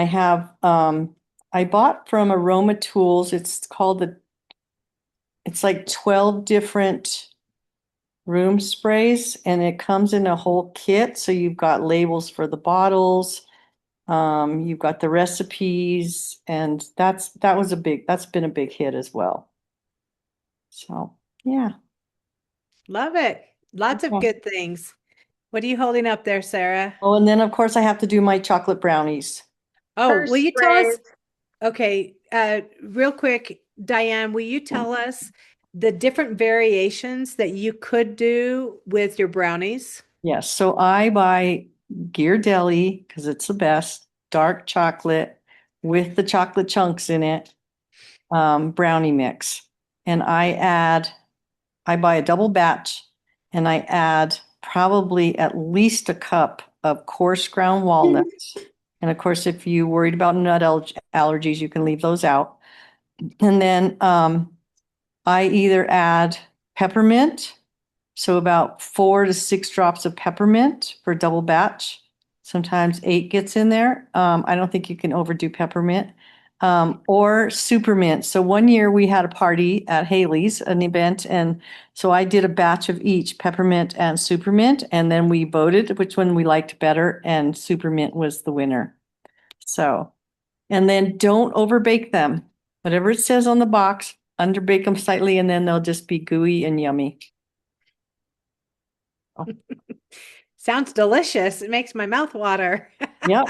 I bought from Aroma Tools. It's like 12 different room sprays, and it comes in a whole kit. So you've got labels for the bottles. You've got the recipes, and that's been a big hit as well. So, yeah. Love it. Lots of Yeah. good things. What are you holding up there, Sarah? Oh, and then of course I have to do my chocolate brownies. Oh, Her will you tell sprays. us? Okay, real quick, Diane, will you tell us the different variations that you could do with your brownies? Yes, so I buy Ghirardelli because it's the best, dark chocolate with the chocolate chunks in it, brownie mix. And I buy a double batch, and I add probably at least a cup of coarse ground walnuts. And of course, if you worried about allergies, you can leave those out. And then I either add peppermint, so about 4 to 6 drops of peppermint for double batch. Sometimes 8 gets in there. I don't think you can overdo peppermint. Or supermint. So one year we had a party at Haley's, an event, and so I did a batch of each, peppermint and supermint, and then we voted which one we liked better, and supermint was the winner. So, and then don't overbake them. Whatever it says on the box, underbake them slightly, and then they'll just be gooey and yummy. Sounds delicious. It makes my mouth water. Yep,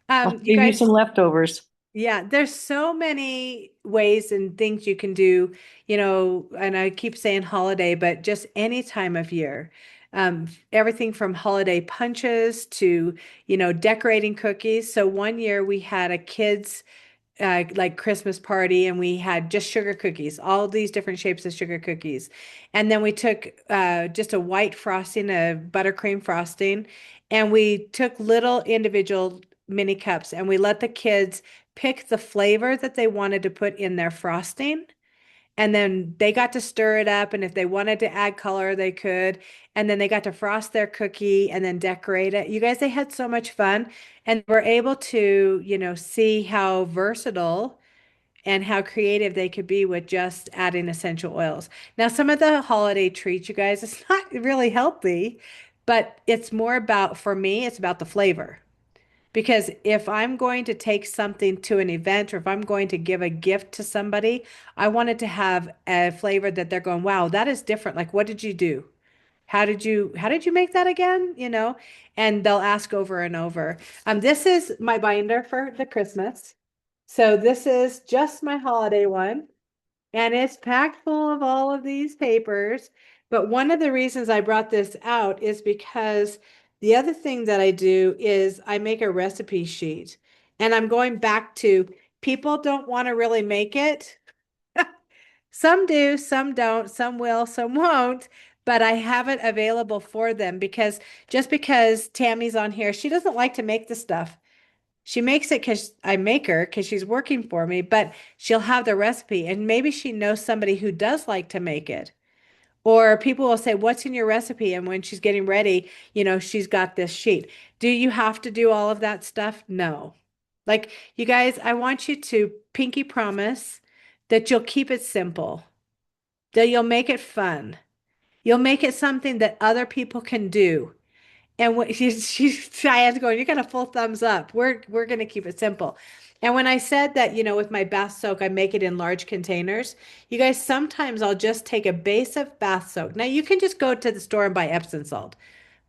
I'll You save you some guys, leftovers. yeah, there's so many ways and things you can do, and I keep saying holiday, but just any time of year. Everything from holiday punches to, decorating cookies. So one year we had a kids like Christmas party, and we had just sugar cookies, all these different shapes of sugar cookies. And then we took just a white frosting, a buttercream frosting, and we took little individual mini cups, and we let the kids pick the flavor that they wanted to put in their frosting. And then they got to stir it up. And if they wanted to add color, they could. And then they got to frost their cookie and then decorate it. You guys, they had so much fun and were able to, see how versatile and how creative they could be with just adding essential oils. Now, some of the holiday treats, you guys, it's not really healthy, but it's more about, for me, it's about the flavor. Because if I'm going to take something to an event or if I'm going to give a gift to somebody, I want it to have a flavor that they're going, wow, that is different. Like, what did you do? How did you make that again? And they'll ask over and over. This is my binder for the Christmas. So this is just my holiday one. And it's packed full of all of these papers. But one of the reasons I brought this out is because the other thing that I do is I make a recipe sheet. And I'm going back to people don't want to really make it. Some do, some don't, some will, some won't. But I have it available for them because just because Tammy's on here, she doesn't like to make the stuff. She makes it because I make her because she's working for me, but she'll have the recipe and maybe she knows somebody who does like to make it. Or people will say, what's in your recipe? And when she's getting ready, she's got this sheet. Do you have to do all of that stuff? No. Like, you guys, I want you to pinky promise that you'll keep it simple, that you'll make it fun. You'll make it something that other people can do. And what Cheyenne's going, you got a full thumbs up. We're gonna keep it simple. And when I said that, with my bath soak, I make it in large containers. You guys, sometimes I'll just take a base of bath soak. Now you can just go to the store and buy Epsom salt.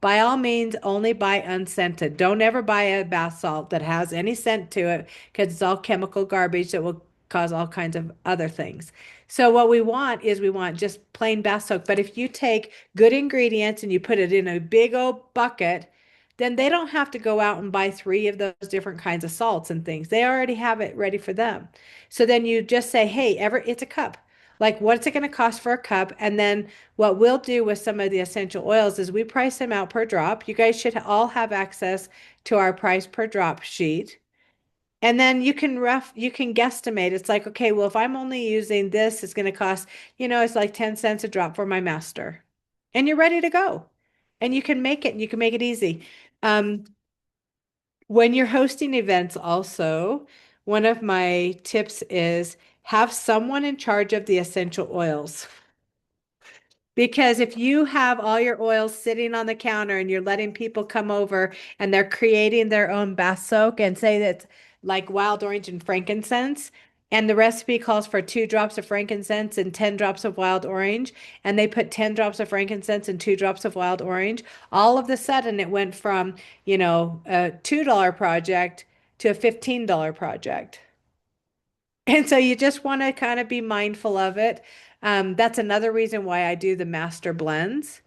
By all means, only buy unscented. Don't ever buy a bath salt that has any scent to it because it's all chemical garbage that will cause all kinds of other things. So what we want is we want just plain bath soak. But if you take good ingredients and you put it in a big old bucket, then they don't have to go out and buy three of those different kinds of salts and things. They already have it ready for them. So then you just say, hey, it's a cup. Like, what's it going to cost for a cup? And then what we'll do with some of the essential oils is we price them out per drop. You guys should all have access to our price per drop sheet. And then you can guesstimate. It's like, okay, well, if I'm only using this, it's going to cost, it's like 10 cents a drop for my master. And you're ready to go. And you can make it, and you can make it easy. Um, when you're hosting events also, one of my tips is have someone in charge of the essential oils. Because if you have all your oils sitting on the counter and you're letting people come over and they're creating their own bath soak and say that's like wild orange and frankincense, and the recipe calls for 2 drops of frankincense and 10 drops of wild orange, and they put 10 drops of frankincense and 2 drops of wild orange, all of a sudden it went from, a $2 project to a $15 project. And so you just want to kind of be mindful of it. That's another reason why I do the master blends,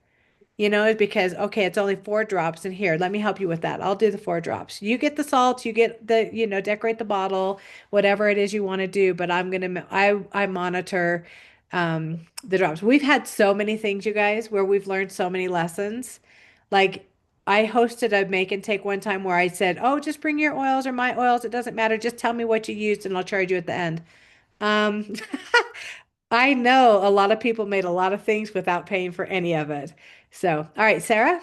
is because, okay, it's only 4 drops in here. Let me help you with that. I'll do the 4 drops. You get the salt, you get the, decorate the bottle, whatever it is you want to do. But I monitor the drops. We've had so many things, you guys, where we've learned so many lessons. Like I hosted a make and take one time where I said, oh, just bring your oils or my oils. It doesn't matter. Just tell me what you used and I'll charge you at the end. Um, I know a lot of people made a lot of things without paying for any of it. So, all right, Sarah.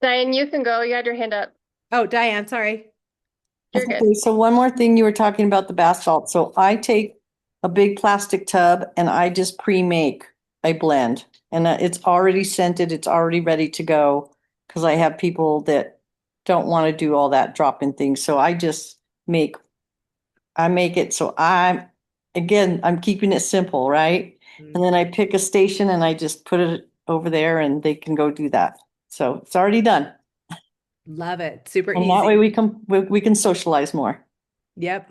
Diane, you can go. You had your hand up. Oh, Diane, sorry. You're good. Okay, so one more thing, you were talking about the bath salt. So I take a big plastic tub and I just pre-make a blend. And it's already scented, it's already ready to go. Because I have people that don't want to do all that drop-in thing. So I make it so I'm keeping it simple, right? And then I pick a station and I just put it over there and they can go do that. So it's already done. Love it. Super And that way easy. we can socialize more. Yep.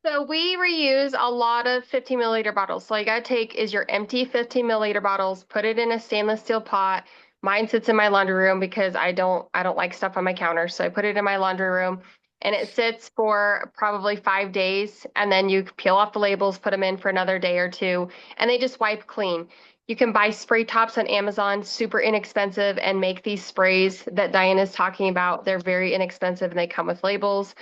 So we reuse a lot of 15 milliliter bottles. So all you gotta take is your empty 15 milliliter bottles, put it in a stainless steel pot. Mine sits in my laundry room because I don't like stuff on my counter. So I put it in my laundry room and it sits for probably 5 days. And then you peel off the labels, put them in for another day or two, and they just wipe clean. You can buy spray tops on Amazon, super inexpensive, and make these sprays that Diane is talking about. They're very inexpensive and they come with labels.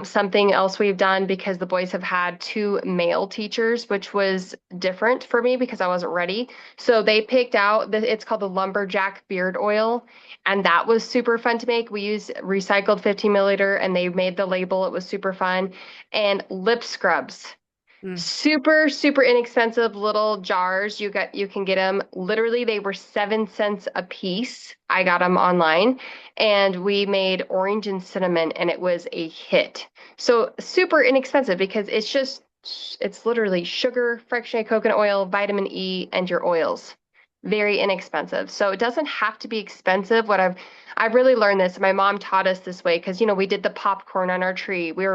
Something else we've done, because the boys have had 2 male teachers, which was different for me because I wasn't ready. So they picked out it's called the Lumberjack Beard Oil, and that was super fun to make. We used recycled 15 milliliter and they made the label. It was super fun. And lip scrubs. Mm. Super, super inexpensive little jars. You can get them. Literally, they were 7 cents a piece. I got them online, and we made orange and cinnamon, and it was a hit. So super inexpensive because it's literally sugar, fractionated coconut oil, vitamin E, and your oils. Very inexpensive. So it doesn't have to be expensive. I've really learned this. My mom taught us this way because we did the popcorn on our tree. We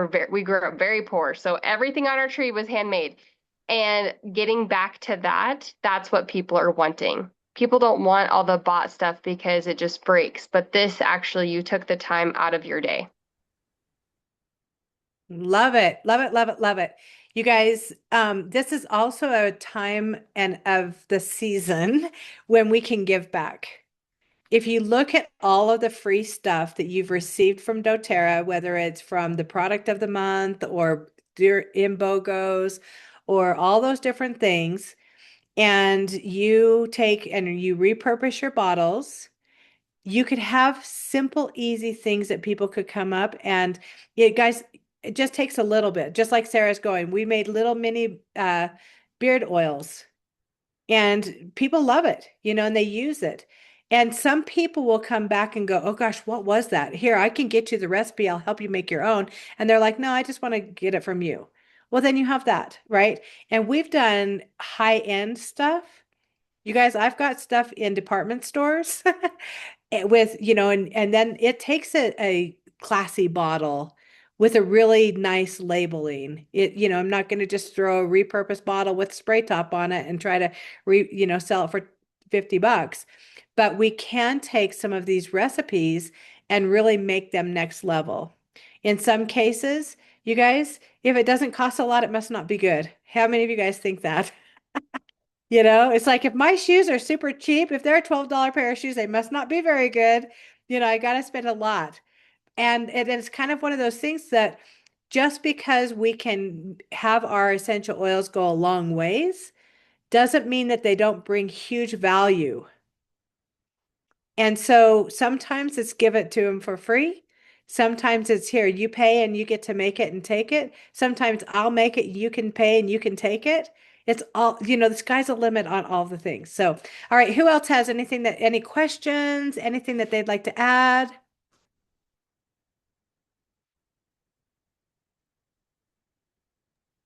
grew up very poor, so everything on our tree was handmade. And getting back to that's what people are wanting. People don't want all the bought stuff because it just breaks. But this actually, you took the time out of your day. Love it. Love it. Love it. Love it. You guys, this is also a time and of the season when we can give back. If you look at all of the free stuff that you've received from doTERRA, whether it's from the product of the month or your InBogos or all those different things, and you take and you repurpose your bottles, you could have simple, easy things that people could come up and guys, it just takes a little bit, just like Sarah's going. We made little mini beard oils and people love it, and they use it. And some people will come back and go, oh gosh, what was that? Here, I can get you the recipe. I'll help you make your own. And they're like, no, I just want to get it from you. Well, then you have that, right? And we've done high-end stuff. You guys, I've got stuff in department stores with, and then it takes a classy bottle with a really nice labeling. I'm not going to just throw a repurposed bottle with spray top on it and try to sell it for $50, but we can take some of these recipes and really make them next level. In some cases, you guys, if it doesn't cost a lot, it must not be good. How many of you guys think that? You know, it's like if my shoes are super cheap, if they're a $12 pair of shoes, they must not be very good. You know, I got to spend a lot. And it's kind of one of those things that just because we can have our essential oils go a long ways doesn't mean that they don't bring huge value. And so sometimes it's give it to them for free. Sometimes it's here, you pay and you get to make it and take it. Sometimes I'll make it, you can pay and you can take it. It's all, you know, the sky's a limit on all the things. So, all right, who else has anything that, any questions, anything that they'd like to add?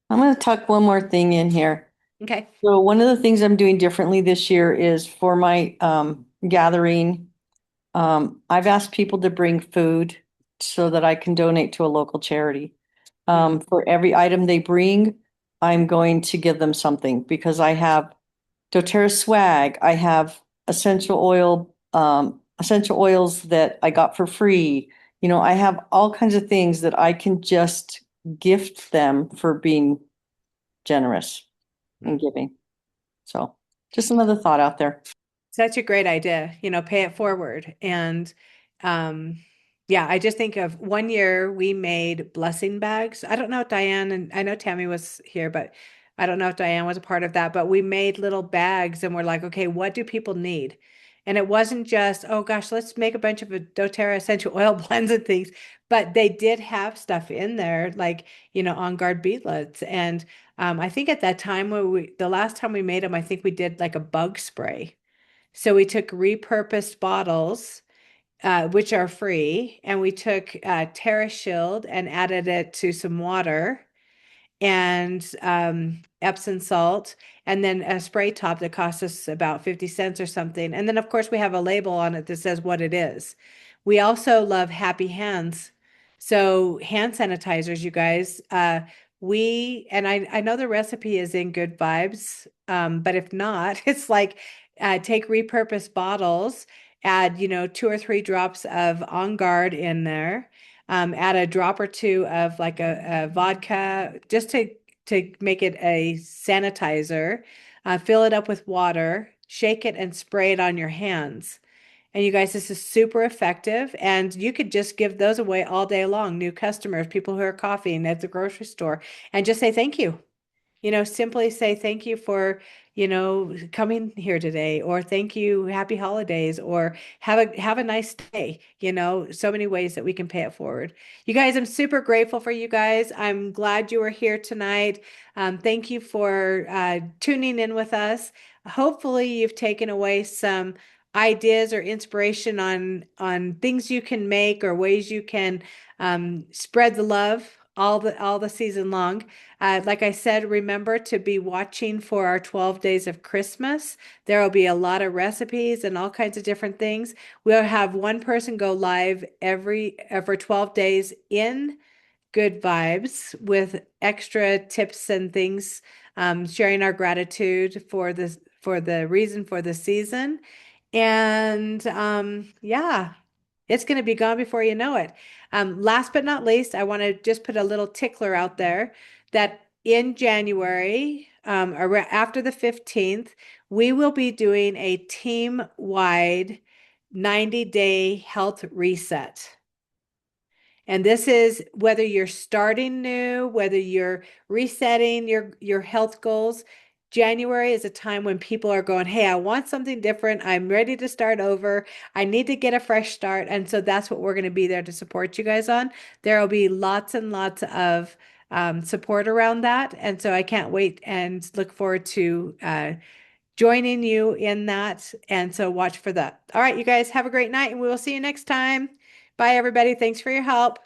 I'm going to tuck one more thing in here. Okay. So one of the things I'm doing differently this year is for my gathering, I've asked people to bring food so that I can donate to a local charity. For every item they bring, I'm going to give them something because I have doTERRA swag. I have essential oils that I got for free. You know, I have all kinds of things that I can just gift them for being generous and giving. So just another thought out there. Such a great idea, you know, pay it forward. And yeah, I just think of one year we made blessing bags. I don't know if Diane, and I know Tammy was here, but I don't know if Diane was a part of that, but we made little bags and we're like, okay, what do people need? And it wasn't just, oh gosh, let's make a bunch of doTERRA essential oil blends and things, but they did have stuff in there like, you know, On Guard beadlets. And I think at that time when the last time we made them, I think we did like a bug spray. So we took repurposed bottles, which are free, and we took TerraShield and added it to some water and Epsom salt, and then a spray top that cost us about 50 cents or something. And then, of course, we have a label on it that says what it is. We also love Happy Hands. So hand sanitizers, you guys. And I know the recipe is in Good Vibes, but if not, it's like take repurposed bottles, add, you know, 2 or 3 drops of On Guard in there, add a drop or two of like a vodka just to make it a sanitizer, fill it up with water, shake it and spray it on your hands. And you guys, this is super effective. And you could just give those away all day long. New customers, people who are coughing at the grocery store, and just say thank you. You know, simply say thank you for, you know, coming here today, or thank you, happy holidays, or have a nice day. You know, so many ways that we can pay it forward. You guys, I'm super grateful for you guys. I'm glad you were here tonight. Thank you for tuning in with us. Hopefully you've taken away some ideas or inspiration on things you can make or ways you can spread the love all the season long. Like I said, remember to be watching for our 12 days of Christmas. There will be a lot of recipes and all kinds of different things. We'll have one person go live for 12 days in Good Vibes with extra tips and things, sharing our gratitude for the reason for the season. And yeah, it's going to be gone before you know it. Last but not least, I want to just put a little tickler out there that in January, after the 15th, we will be doing a team-wide 90-day health reset. And this is whether you're starting new, whether you're resetting your health goals. January is a time when people are going, hey, I want something different. I'm ready to start over. I need to get a fresh start. And so that's what we're going to be there to support you guys on. There will be lots and lots of support around that. And so I can't wait and look forward to joining you in that. And so watch for that. All right, you guys have a great night and we will see you next time. Bye, everybody. Thanks for your help.